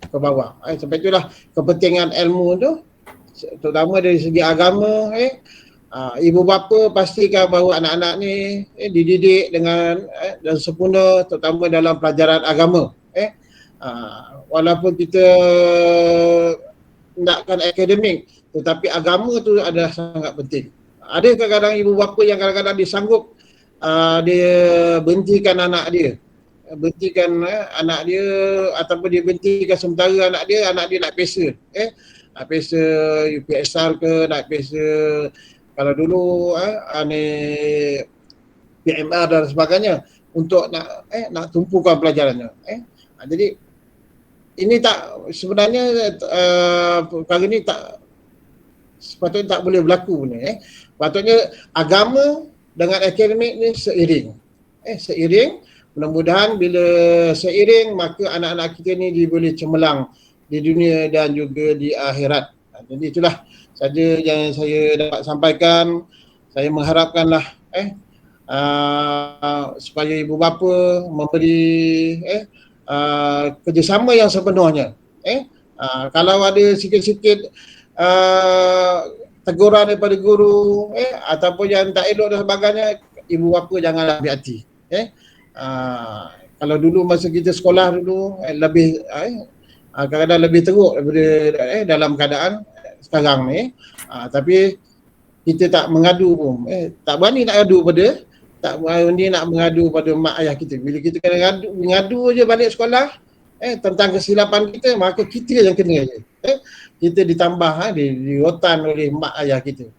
ke bawah. Sebab itulah kepentingan ilmu tu, terutama dari segi agama. Ibu bapa pastikan bahawa anak-anak ni dididik dengan dan sempurna, terutama dalam pelajaran agama. Walaupun kita nakkan akademik, tetapi agama tu adalah sangat penting. Ada kadang-kadang ibu bapa yang kadang-kadang disanggup dia berhentikan anak dia, ataupun dia berhentikan sementara anak dia nak pesa, nak pesa UPSR ke, nak pesa kalau dulu PMR dan sebagainya, untuk nak tumpukan pelajarannya. Jadi ini sebenarnya perkara ni sepatutnya tak boleh berlaku ni. Patutnya agama dengan akademik ni seiring. Mudah-mudahan bila seiring, maka anak-anak kita ni dia boleh cemerlang di dunia dan juga di akhirat. Jadi itulah saja yang saya dapat sampaikan. Saya mengharapkanlah supaya ibu bapa memberi kerjasama yang sepenuhnya. Kalau ada sikit-sikit teguran daripada guru ataupun yang tak elok dan sebagainya, ibu bapa janganlah ambil hati. Kalau dulu masa kita sekolah dulu lebih kadang-kadang lebih teruk daripada dalam keadaan sekarang ni. Tapi kita tak mengadu pun, tak berani nak mengadu pada mak ayah kita. Bila kita kena mengadu je balik sekolah tentang kesilapan kita, maka kita yang kena je. Kita ditambah di rotan oleh mak ayah kita.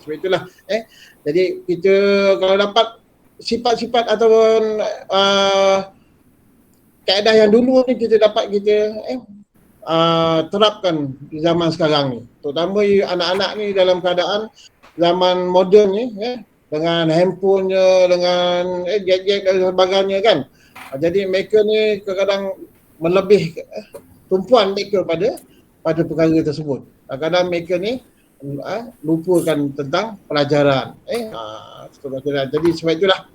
Sebab itulah jadi kita kalau dapat sifat-sifat ataupun kaedah yang dulu ni kita dapat terapkan di zaman sekarang ni, terutama anak-anak ni dalam keadaan zaman moden ni, dengan handphonenya, dengan gadget dan sebagainya kan. Jadi mereka ni kadang-kadang melebih tumpuan mereka pada perkara tersebut. Kadang-kadang mereka ni lupakan tentang pelajaran. Jadi sebab itulah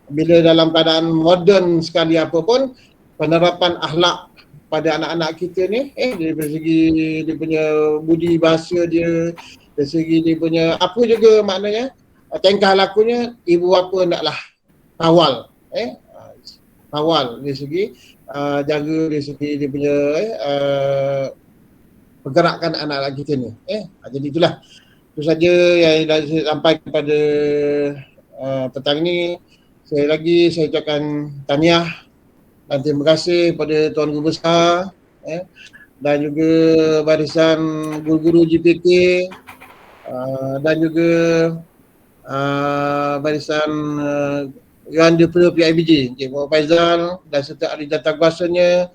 bila dalam keadaan moden sekali apa pun, penerapan akhlak pada anak-anak kita ni, dari segi dia punya budi bahasa dia, dari segi dia punya apa juga maknanya tingkah lakunya, ibu bapa hendaklah kawal, kawal dari segi jaga dari segi dia punya pergerakan anak-anak kita ni. Jadi itulah, itu saja yang dah saya sampaikan kepada petang ni. Sekali lagi saya ucapkan tahniah dan terima kasih kepada Tuan Guru Besar dan juga barisan guru-guru GPK dan juga barisan Yuan Depot PIBG, Encik Muhammad Faizal dan serta ahli tatakuasanya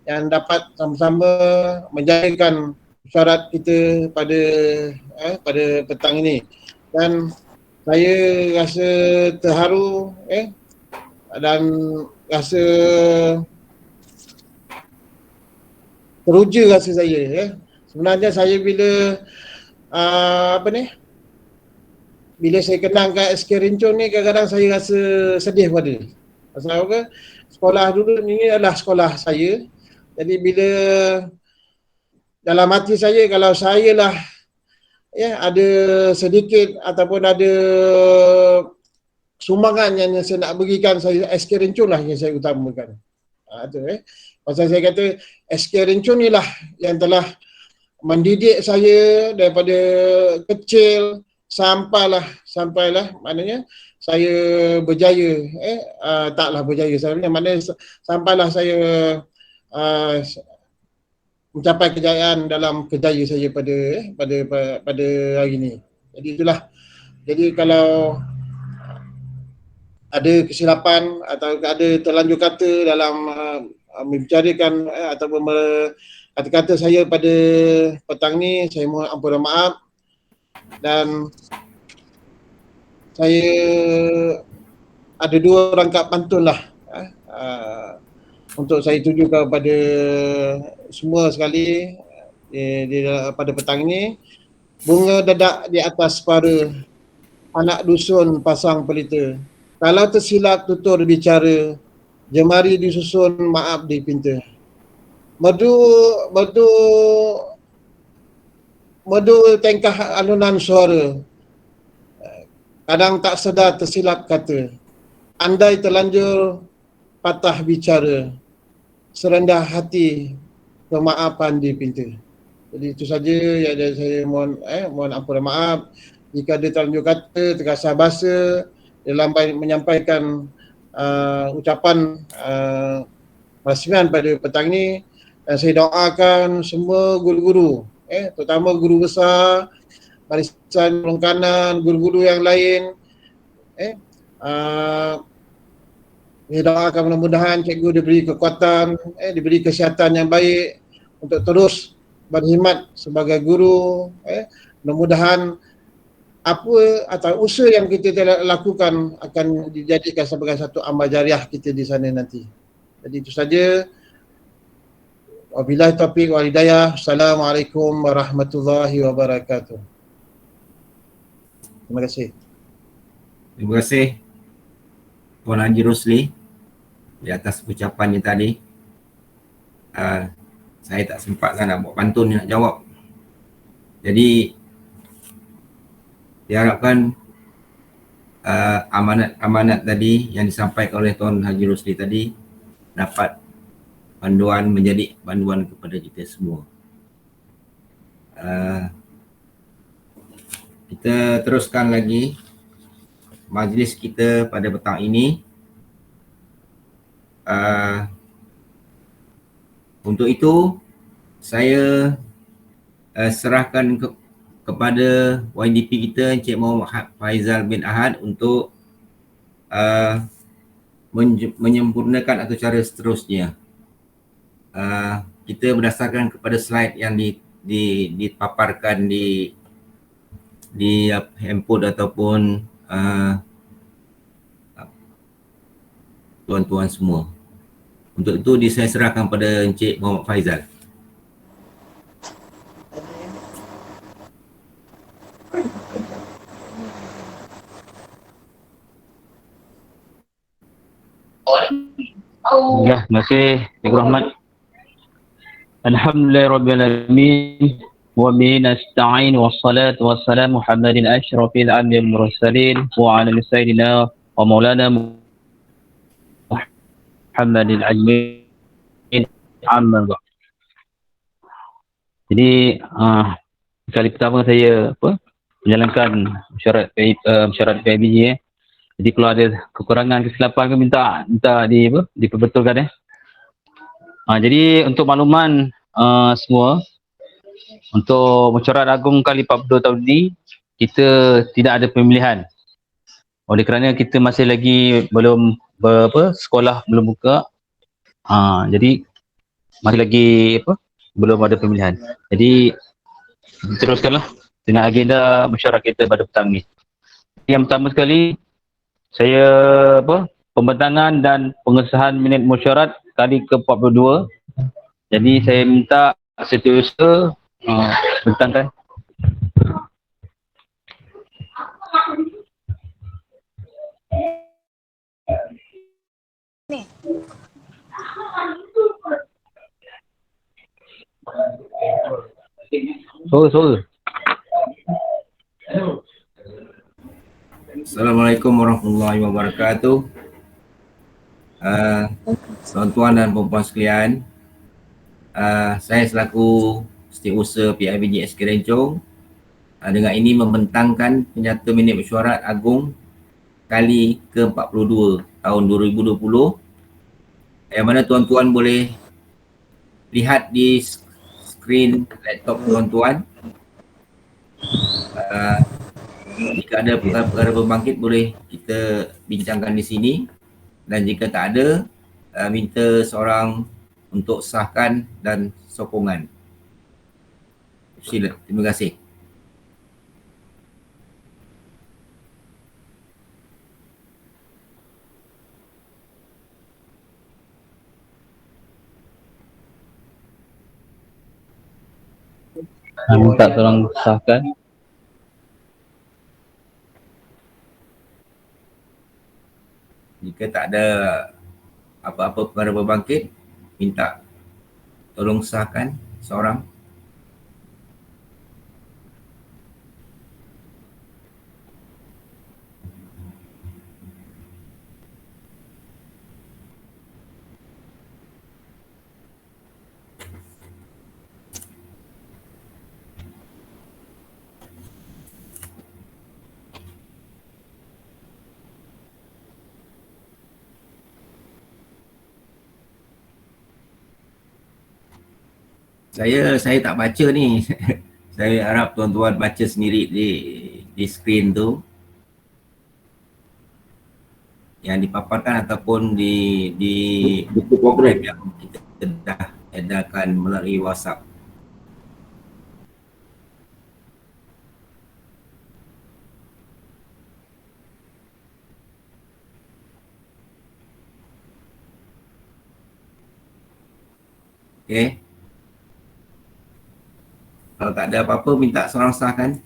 yang dapat sama-sama menjayakan syarat kita pada pada petang ini. Dan saya rasa terharu dan rasa teruja rasa saya. Sebenarnya saya bila bila saya kenangkan SK Rencong ni, kadang-kadang saya rasa sedih pada dia. Pasal apa? Sekolah dulu ni adalah sekolah saya. Jadi bila dalam hati saya, kalau saya lah ada sedikit ataupun ada sumbangan yang saya nak berikan, saya SK Rencong lah yang saya utamakan. Pasal saya kata SK Rencong ni lah yang telah mendidik saya daripada kecil sampailah maknanya saya berjaya, taklah berjaya sebenarnya, maknanya sampailah saya mencapai kejayaan dalam kerjaya saya pada hari ini. Jadi itulah. Jadi kalau ada kesilapan atau ada terlanjur kata dalam membicarakan ataupun kata-kata saya pada petang ni, saya mohon ampun dan maaf. Dan saya ada 2 rangkap pantun lah untuk saya tujukan kepada semua sekali pada petang ini. Bunga dadak di atas para, anak dusun pasang pelita. Kalau tersilap tutur bicara, jemari disusun maaf dipinta. Merdu tingkah alunan suara, kadang tak sedar tersilap kata. Andai terlanjur patah bicara, serendah hati kemaafan dipinta. Jadi itu saja yang saya mohon ampun dan maaf jika ada terlanjur kata, terkasar bahasa dalam menyampaikan ucapan perasmian pada petang ini. Dan saya doakan semua guru-guru, terutama guru besar, barisan pelengkanan, guru-guru yang lain, saya doakan mudah-mudahan cikgu diberi kekuatan, diberi kesihatan yang baik untuk terus berkhidmat sebagai guru. Mudah-mudahan apa atau usaha yang kita lakukan akan dijadikan sebagai satu amal jariah kita di sana nanti. Jadi itu saja. Wabillahi taufiq wal hidayah. Assalamualaikum warahmatullahi wabarakatuh. Terima kasih. Terima kasih Puan Haji Rosli di atas ucapannya tadi. Saya tak sempat nak buat pantun nak jawab. Jadi diharapkan amanat tadi yang disampaikan oleh Tuan Haji Rosli tadi dapat menjadi panduan kepada kita semua. Kita teruskan lagi majlis kita pada petang ini. Untuk itu saya serahkan kepada YDP kita Encik Muhammad Faizal bin Ahad untuk menyempurnakan atau cara seterusnya. Kita berdasarkan kepada slide yang dipaparkan di handphone ataupun tuan-tuan semua. Untuk itu saya serahkan pada Encik Muhammad Faizal. Ya, terima kasih Cikgu Rahmat. Alhamdulillahirrabbilalamin. Wa bihi nasta'in wassalatu wassalamu Muhammadin asyrafil anbiya'il mursalin wa ala sayyidina wa maulana Muhammadil ajmain amma ba'd. Jadi kali pertama saya menjalankan syarat PIBG. Jadi kalau ada kekurangan kesilapan ke minta diperbetulkan . Jadi untuk makluman semua, untuk mesyuarat agung kali 42 tahun ini kita tidak ada pemilihan. Oleh kerana kita masih lagi belum sekolah belum buka. Jadi masih lagi belum ada pemilihan. Jadi teruskanlah dengan agenda mesyuarat kita pada petang ni. Yang pertama sekali saya pembentangan dan pengesahan minit mesyuarat kali ke-42. Jadi saya minta setiausaha bentangkan. Ni. Suara. Assalamualaikum warahmatullahi wabarakatuh. Tuan-tuan dan puan-puan sekalian, saya selaku Setiausaha PIBG SK Rencong dengan ini membentangkan penyata minit mesyuarat agung kali ke-42 tahun 2020, yang mana tuan-tuan boleh lihat di skrin laptop tuan-tuan. Jika ada perkara-perkara berbangkit boleh kita bincangkan di sini, dan jika tak ada minta seorang untuk sahkan dan sokongan. Sila, terima kasih. Minta tolong sahkan. Jika tak ada apa-apa perkara berbangkit, minta tolong sahkan seorang. Saya tak baca ni. Saya harap tuan-tuan baca sendiri di skrin tu yang dipaparkan ataupun di buku program yang kita dah edarkan melalui WhatsApp. Okey. Kalau tak ada apa-apa, minta seorang sahkan.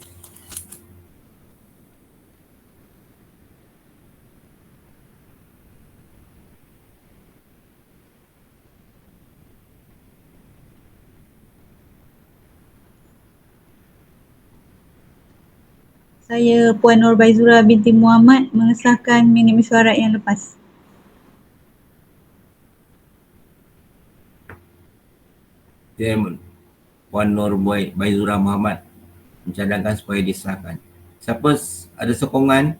Saya Puan Nur Baizura binti Muhammad mengesahkan minit mesyuarat yang lepas. Puan Nur Baizura Muhammad mencadangkan supaya disahkan. Siapa ada sokongan?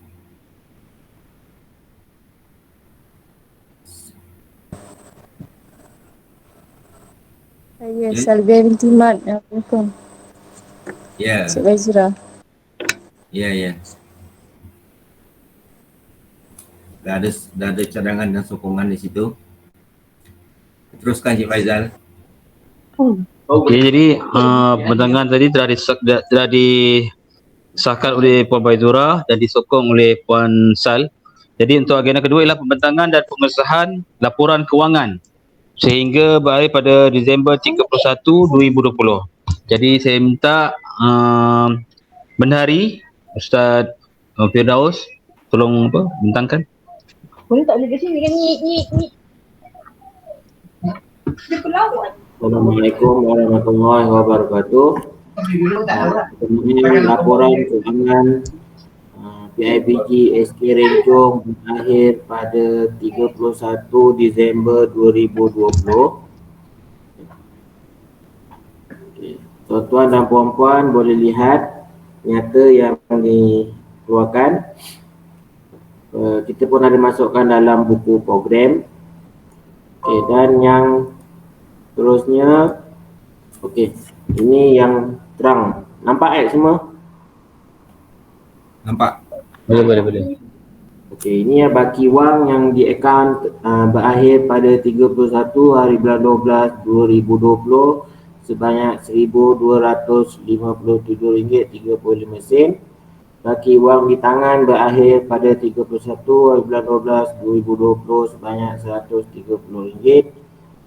Saya Salvia binti Mat. Assalamualaikum. Ya. Cik Baizura. Ya. Dah ada cadangan dan sokongan di situ. Teruskan Cik Faizal. Okey, jadi pembentangan tadi telah disahkan oleh Puan Baizura dan disokong oleh Puan Sal. Jadi untuk agenda kedua ialah pembentangan dan pengesahan laporan kewangan sehingga berakhir pada Disember 31, 2020. Jadi saya minta Bendahari Ustaz Firdaus tolong bentangkan. Boleh tak boleh ke sini kan ni. Assalamualaikum warahmatullahi wabarakatuh. Ini laporan keuangan PIBG SK Rencong berakhir pada 31 Disember 2020. Tuan-tuan dan puan-puan boleh lihat nyata yang dikeluarkan. Kita pun ada masukkan dalam buku program. Dan yang terusnya, ini yang terang. Nampak semua? Nampak. Boleh. Ini baki wang yang di akaun berakhir pada 31 hari bulan 12 2020 sebanyak RM1,257.35. Baki wang di tangan berakhir pada 31 hari bulan 12 2020 sebanyak RM130.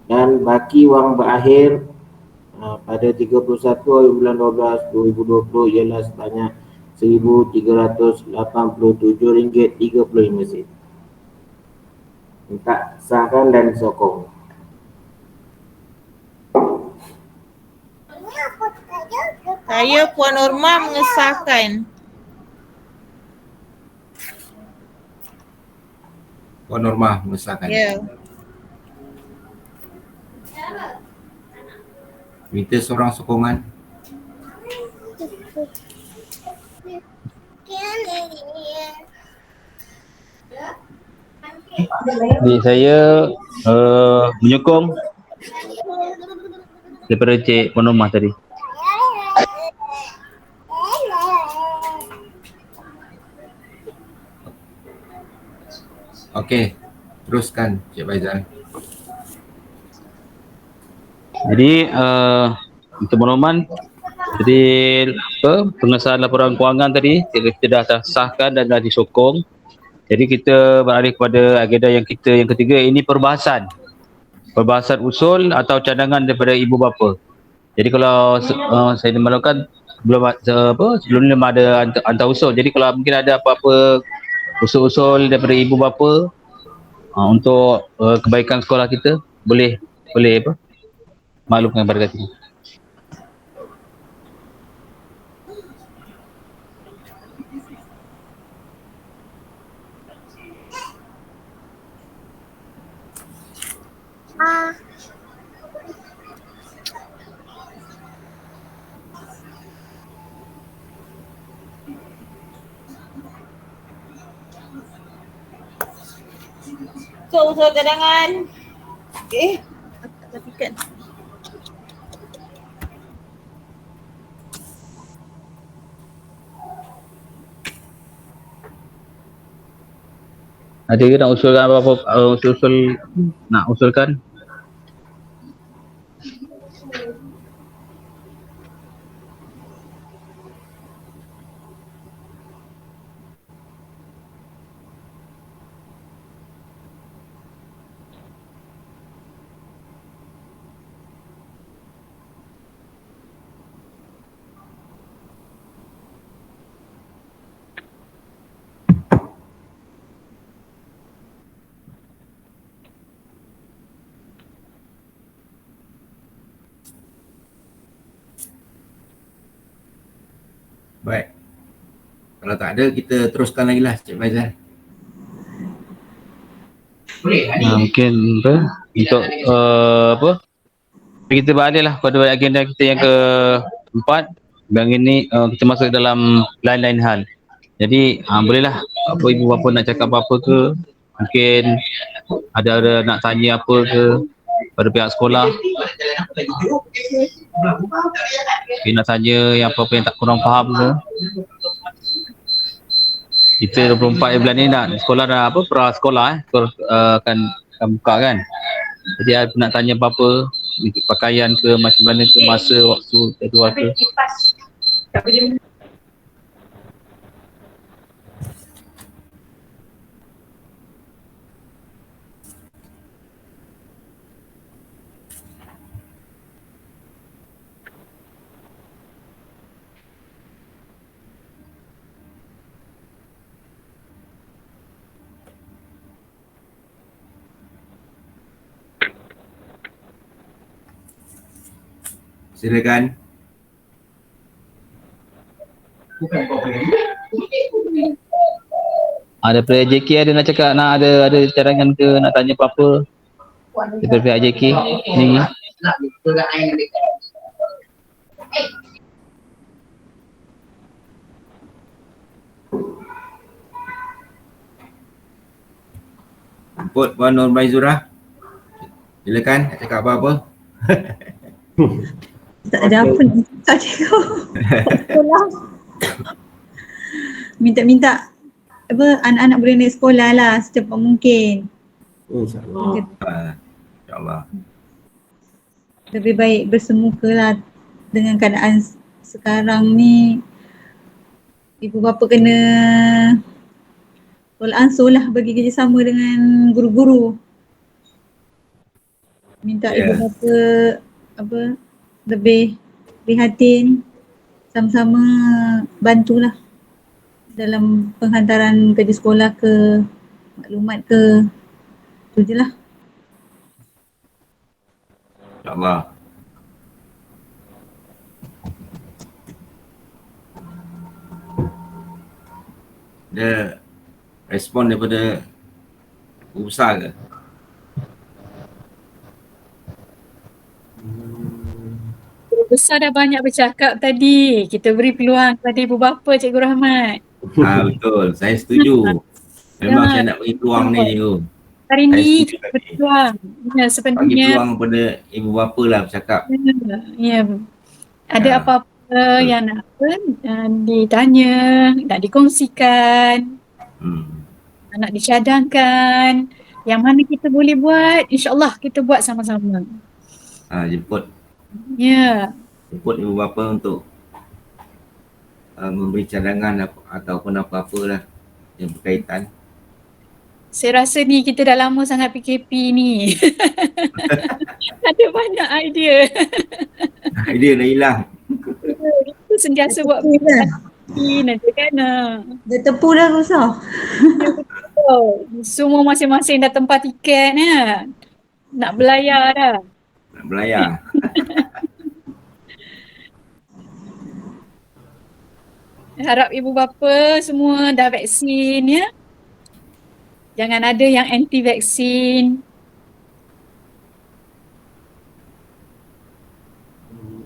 Dan baki wang berakhir pada 31 hari bulan 12 2020 ialah sebanyak RM1,387.35. Minta sahkan dan sokong. Saya Puan Norma mengesahkan. Puan Norma mengesahkan. Ya. Minta seorang sokongan. Jadi saya menyokong daripada Cik Puan Norma tadi. Okey, teruskan Cik Faizal. Jadi untuk makluman, jadi pengesahan laporan kewangan tadi kita dah sahkan dan dah disokong. Jadi kita beralih kepada agenda yang ketiga, ini perbahasan usul atau cadangan daripada ibu bapa. Jadi kalau saya dimaklumkan sebelum ni ada hantar usul. Jadi kalau mungkin ada apa-apa usul-usul daripada ibu bapa untuk kebaikan sekolah kita, boleh maklumkan kepada kita. Usul cadangan. Tak matikan. Ada ke nak usulkan apa-apa nak usulkan? Baik. Kalau tak ada, kita teruskan lagi lah Cik Faizal. Mungkin untuk kita balik lah pada agenda kita yang keempat. Yang ini kita masuk dalam lain-lain hal. Jadi bolehlah apa ibu bapa nak cakap apa-apa ke, mungkin ada nak tanya apa ke pada pihak sekolah. Mungkin nak tanya yang apa-apa yang tak kurang faham ke. Kita 24 bulan ni nak sekolah dah pra-sekolah akan buka kan. Jadi nak tanya apa-apa, pakaian ke, macam mana ke, masa, waktu, jadual ke. Silakan. Ada player JK ada nak cakap, nak ada cadangan ke, nak tanya apa-apa daripada pihak JK ni. Jemput Puan Nur Baizura. Silakan nak cakap apa-apa. Tak ada apa nak cakap cikgu. Minta apa anak-anak boleh naik sekolah lah secepat mungkin. InsyaAllah. Lebih baik bersemuka lah dengan keadaan sekarang ni. Ibu bapa kena tolak ansur lah bagi kerjasama dengan guru-guru. Minta ibu bapa apa lebih prihatin, sama-sama bantulah dalam penghantaran kerja sekolah ke, maklumat ke, tu je lah. InsyaAllah. Ada respon daripada guru besar ke? Guru besar dah banyak bercakap tadi. Kita beri peluang kepada ibu bapa Cikgu Rahmat. Betul, saya setuju. Memang saya nak bagi peluang ni cikgu. Hari Saya ni setuju kita tadi. beri peluang. Ya, Bagi sebenarnya peluang kepada ibu bapa lah bercakap. ya, ada Ya. apa-apa yang nak ditanya, nak dikongsikan, nak dicadangkan, yang mana kita boleh buat, insyaAllah kita buat sama-sama. Jemput Ya, ibu bapa untuk memberi cadangan ataupun apa-apa lah yang berkaitan. saya rasa ni kita dah lama sangat PKP ni. Ada banyak idea. Idea dah hilang. Kita sentiasa buat PKP nanti kan. Dah tepu dah Rosa. Semua masing-masing dah tempah tiket kan. Nak belayar dah. Nak belayar. Harap ibu bapa semua dah vaksin ya. Jangan ada yang anti vaksin.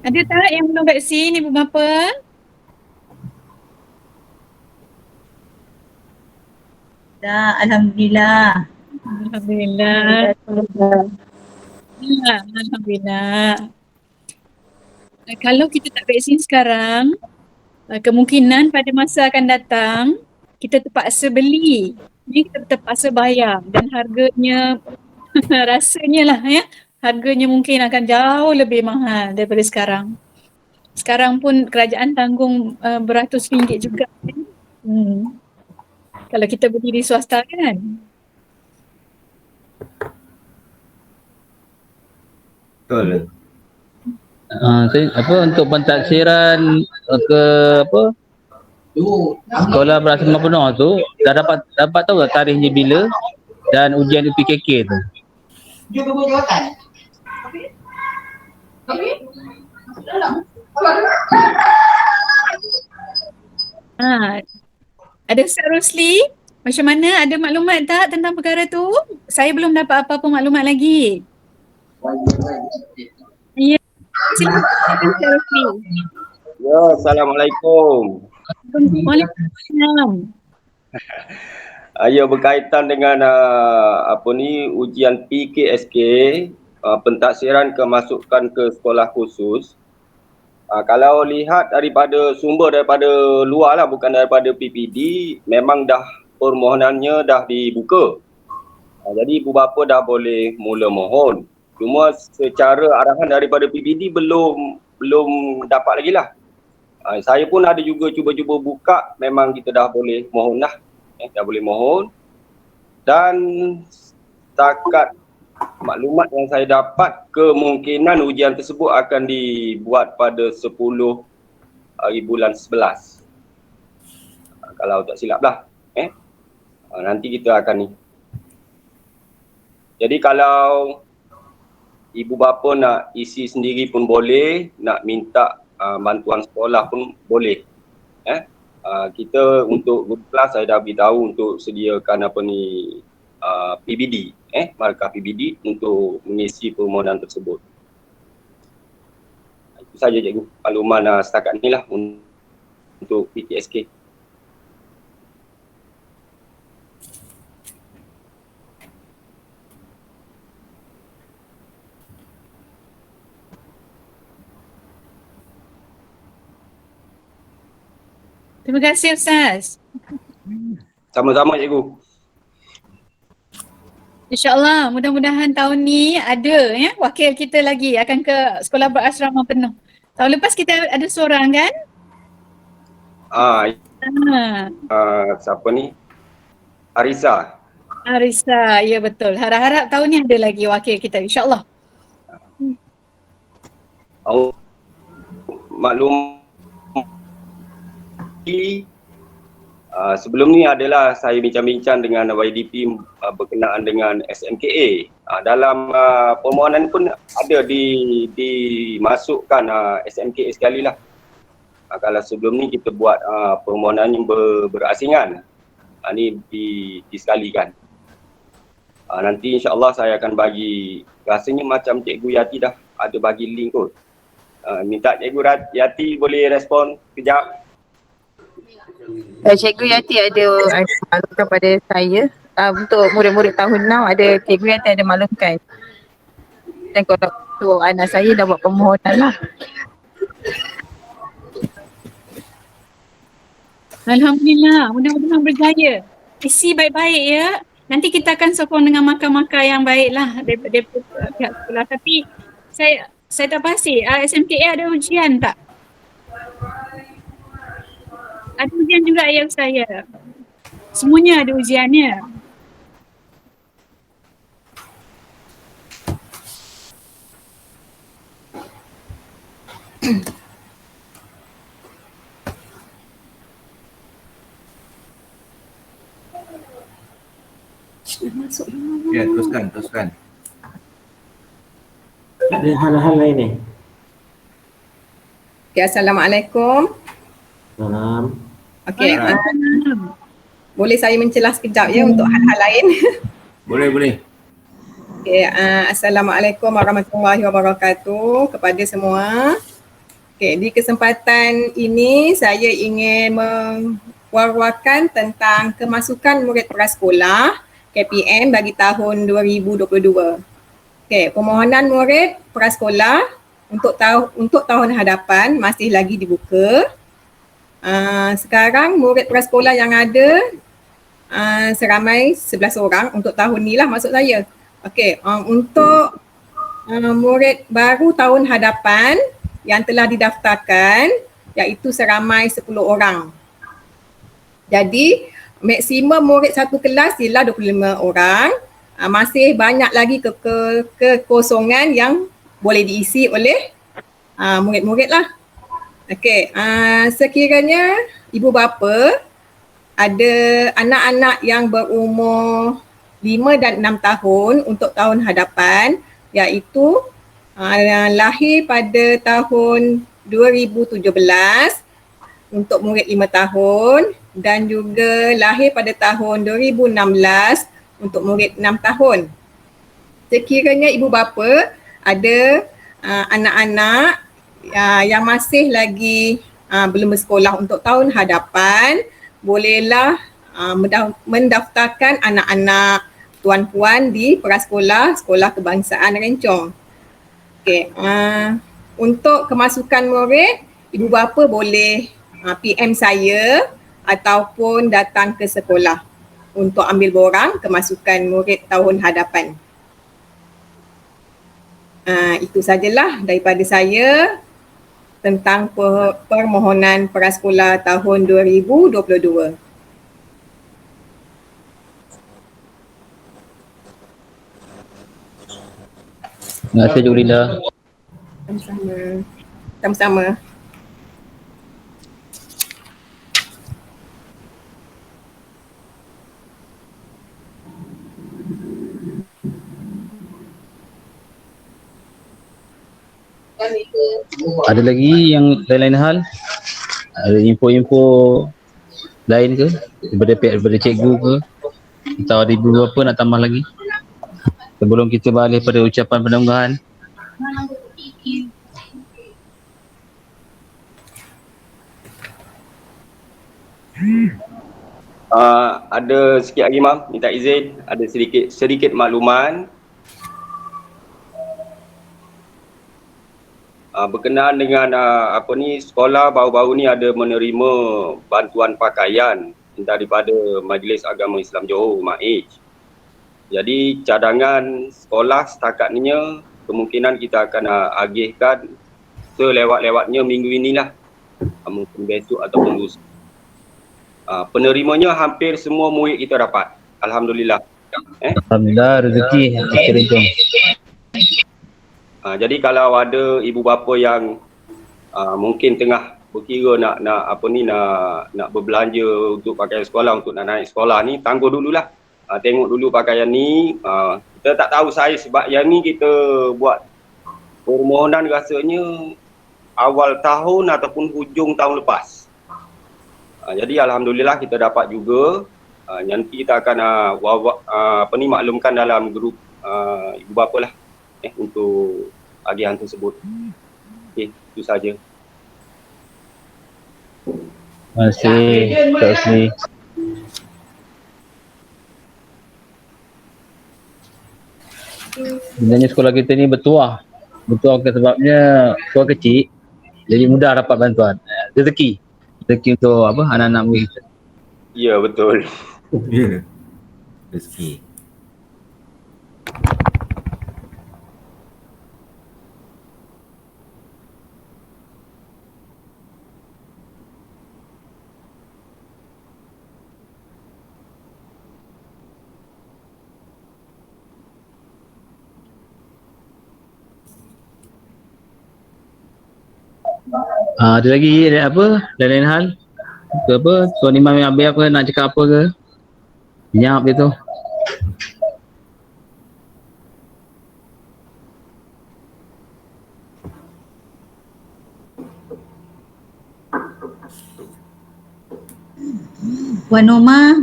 Ada tak yang belum vaksin ibu bapa? Dah, Alhamdulillah. Alhamdulillah. Alhamdulillah. Kalau kita tak vaksin sekarang, kemungkinan pada masa akan datang kita terpaksa beli. Ni kita terpaksa bayar dan harganya rasanya lah ya, harganya mungkin akan jauh lebih mahal daripada sekarang. Sekarang pun kerajaan tanggung beratus ringgit juga kan. Kalau kita beli di swasta kan. Betul. Saya apa untuk pentaksiran ke apa sekolah berasrama penuh tu dah dapat tahu tak tarikhnya bila dan ujian UPKK tu. Ada Ustaz Rosli, macam mana, ada maklumat tak tentang perkara tu? Saya belum dapat apa-apa maklumat lagi. Ya, silakan Ustaz Rosli. Ya, Assalamualaikum. Waalaikumsalam. Ya, berkaitan dengan ujian PKSK, pentaksiran kemasukan ke sekolah khusus. Kalau lihat daripada sumber daripada luar lah, bukan daripada PPD, memang dah permohonannya dah dibuka. Jadi ibu bapa dah boleh mula mohon. Cuma secara arahan daripada PPD belum dapat lagi lah. Saya pun ada juga cuba-cuba buka, memang kita dah boleh mohon lah. Dah boleh mohon. Dan setakat maklumat yang saya dapat, kemungkinan ujian tersebut akan dibuat pada 10 hari bulan 11. Kalau tak silap lah. Nanti kita akan ni. Jadi kalau ibu bapa nak isi sendiri pun boleh, nak minta bantuan sekolah pun boleh. Kita untuk guru kelas saya dah beritahu untuk sediakan PBD, markah PBD untuk mengisi permohonan tersebut. Itu saja cikgu, makluman setakat ni lah untuk PTSK. Terima kasih Ustaz. Sama-sama cikgu. InsyaAllah mudah-mudahan tahun ni ada wakil kita lagi akan ke sekolah berasrama penuh. Tahun lepas kita ada seorang kan? Siapa ni? Arisa. Arisa, ya betul. Harap-harap tahun ni ada lagi wakil kita insyaAllah. Maklum sebelum ni adalah saya bincang-bincang dengan YDP berkenaan dengan SMKA. Dalam permohonan pun ada dimasukkan SMKA sekali lah. Kalau sebelum ni kita buat permohonan yang berasingan, ni disekalikan. Nanti insyaAllah saya akan bagi, rasanya macam Cikgu Yati dah ada bagi link kot. Minta Cikgu Yati boleh respon kejap. Cikgu Yati ada maklum kepada saya untuk murid-murid tahun 6 ada Cikgu Yati ada maklumkan. Dan kalau anak saya dah buat permohonan lah. Alhamdulillah, mudah-mudahan berjaya. Isi baik-baik ya. Nanti kita akan sokong dengan markah-markah yang baik lah daripada pihak sekolah. Tapi saya tak pasti, SMKA ada ujian tak? Ada ujian juga ya saya. Semuanya ada ujiannya. Ya, teruskan. Ada hal-hal lain ni? Okay, Assalamualaikum. Salam. Okay, boleh saya mencelah sekejap ya untuk hal-hal lain? Boleh. Okay, Assalamualaikum warahmatullahi wabarakatuh kepada semua. Okay, di kesempatan ini saya ingin mewar-warkan tentang kemasukan murid prasekolah KPM bagi tahun 2022. Okay, permohonan murid prasekolah untuk tahun hadapan masih lagi dibuka. Sekarang murid prasekolah yang ada seramai 11 orang untuk tahun ni lah maksud saya. Okey, untuk murid baru tahun hadapan yang telah didaftarkan iaitu seramai 10 orang. Jadi maksimum murid satu kelas ialah 25 orang. Masih banyak lagi kekosongan yang boleh diisi oleh murid-murid lah. Okey, sekiranya ibu bapa ada anak-anak yang berumur 5 dan 6 tahun untuk tahun hadapan iaitu lahir pada tahun 2017 untuk murid 5 tahun dan juga lahir pada tahun 2016 untuk murid 6 tahun. Sekiranya ibu bapa ada anak-anak yang masih lagi belum bersekolah untuk tahun hadapan, bolehlah mendaftarkan anak-anak tuan-puan di prasekolah Sekolah Kebangsaan Rencong. Okey, untuk kemasukan murid, ibu bapa boleh PM saya ataupun datang ke sekolah untuk ambil borang kemasukan murid tahun hadapan. Itu sajalah daripada saya tentang permohonan prasekolah tahun 2022. Terima kasih Julila. Sama-sama. Ada lagi yang lain-lain hal? Ada info-info lain ke? Daripada cikgu ke? Atau ada ibu apa nak tambah lagi? Sebelum kita balik pada ucapan penanggahan. Ada sikit lagi Mam, minta izin, ada sedikit makluman berkenaan dengan sekolah baru-baru ni ada menerima bantuan pakaian daripada Majlis Agama Islam Johor MAIJ. Jadi cadangan sekolah setakat ni kemungkinan kita akan agihkan selewat-lewatnya minggu inilah, mungkin besok ataupun lusa. Penerimanya hampir semua murid kita dapat, alhamdulillah. Alhamdulillah, rezeki Kerenjong. Jadi kalau ada ibu bapa yang mungkin tengah berkira nak berbelanja untuk pakaian sekolah, untuk nak naik sekolah ni, tangguh dululah. Tengok dulu pakaian ni. Kita tak tahu saya sebab yang ni kita buat permohonan rasanya awal tahun ataupun hujung tahun lepas. Jadi alhamdulillah kita dapat juga. Nanti kita akan maklumkan dalam grup ibu bapa lah untuk agihan tersebut. Okey, itu saja. Terima kasih Kak Usni. Sebenarnya sekolah kita ni bertuah sebabnya sekolah kecil, jadi mudah dapat bantuan. Rezeki untuk anak-anak murid kita. Ya, betul. Ya. Rezeki. Ada lagi lain-lain hal ke Tuan Imam yang habis nak cakap apa ke? Nyap dia tu. Puan Noma.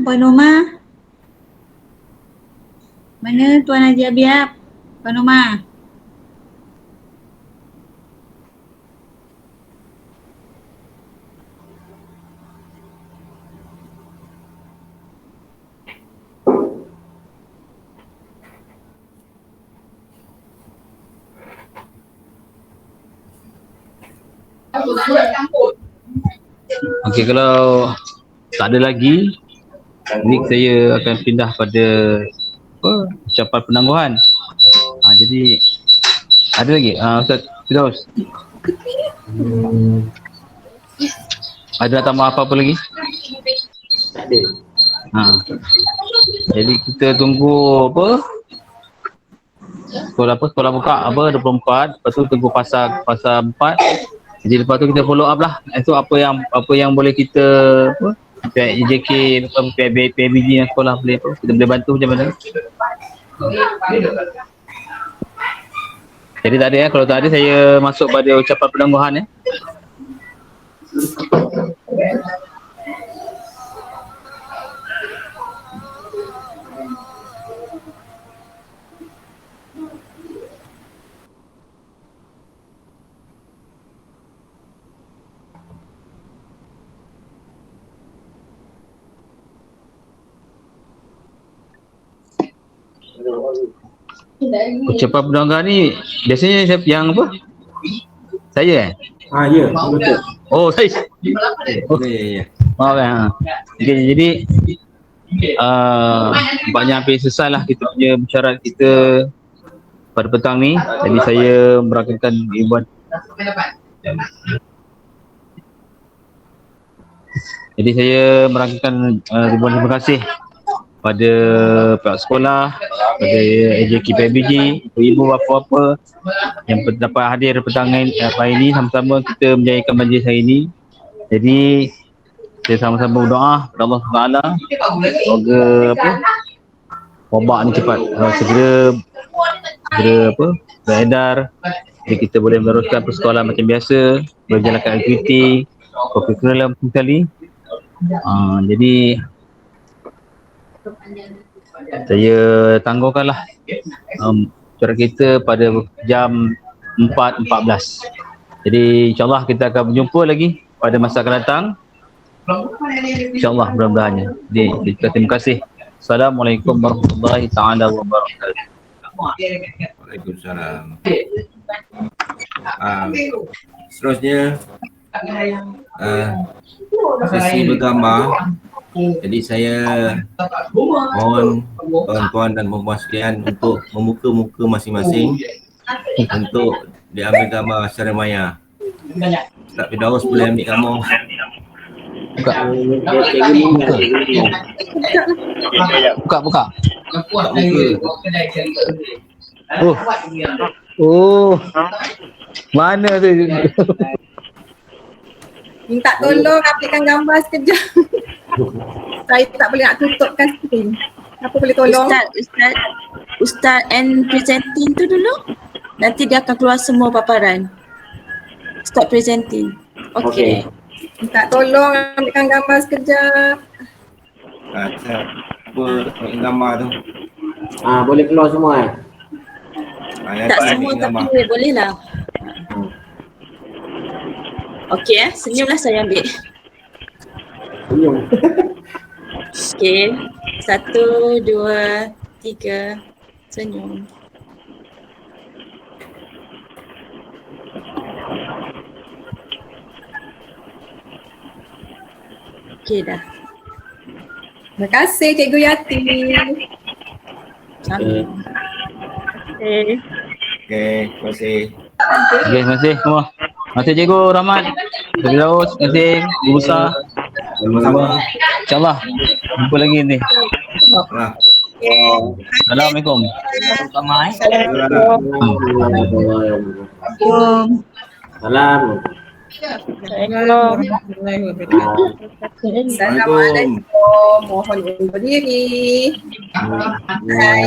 Mana Tuan Haji Abiab? Puan Noma. Okey, kalau tak ada lagi, ni saya akan pindah pada ucapan penangguhan. Jadi ada lagi Ustaz Firdaus. Ada tambah apa lagi? Tak ada. Jadi kita tunggu sekolah buka 24, lepas tu tunggu fasa 4. Jadi lepas tu kita follow up lah. Itu apa yang boleh kita pihak EJK, pihak PIBG yang sekolah boleh kita boleh bantu macam mana. Jadi tak ada kalau tak ada saya masuk pada ucapan penangguhan Ucapan penangguhan ni biasanya siapa yang Saya Ya, betul. Oh, saya. Maaf jadi banyak hampir selesai lah kita punya syarat kita pada petang ni. Jadi saya merakamkan ribuan. Jadi saya merakamkan ribuan terima kasih pada pihak sekolah, pada EJK PIBG, ibu bapa-bapa yang dapat hadir petang ini, sama-sama kita menjayakan majlis hari ini. Jadi kita sama-sama berdoa kepada Allah SWT semoga wabak ni cepat segera beredar Jadi kita boleh meneruskan persekolahan macam biasa, berjalankan aktiviti, curriculum sekali. Jadi saya tangguhkanlah cara kita pada jam 4.14. Jadi insyaAllah kita akan berjumpa lagi pada masa akan datang. InsyaAllah mudah-mudahannya. Jadi terima kasih. Assalamualaikum warahmatullahi taala wabarakatuh. Waalaikumsalam. Seterusnya sesi bergambar. Jadi saya mohon tuan-tuan dan puan-puan sekalian untuk membuka muka masing-masing untuk diambil gambar secara maya. Ustaz Firdaus boleh ambil gambar. Buka. Mana tu? Minta tolong ambilkan gambar sekejap. Saya tak boleh nak tutupkan skrin. Apa boleh tolong? Ustaz and presenting tu dulu. Nanti dia akan keluar semua paparan. Start presenting. Okay. Minta tolong ambilkan gambar sekejap. Apa gambar tu? Boleh keluar semua Tak semua tapi boleh lah. Okay, senyumlah saya ambil. Senyum. Okay, 1, 2, 3, senyum. Okay dah. Terima kasih Cikgu Yati. Okay. Terima kasih. Terima kasih semua. Terima kasih Cikgu Rahmat. Cikgu Firdaus, terima kasih Ibu Musa. Sama-sama. InsyaAllah jumpa lagi ni. Assalamualaikum. Salam. Assalamualaikum. Mohon berdiri. Hai.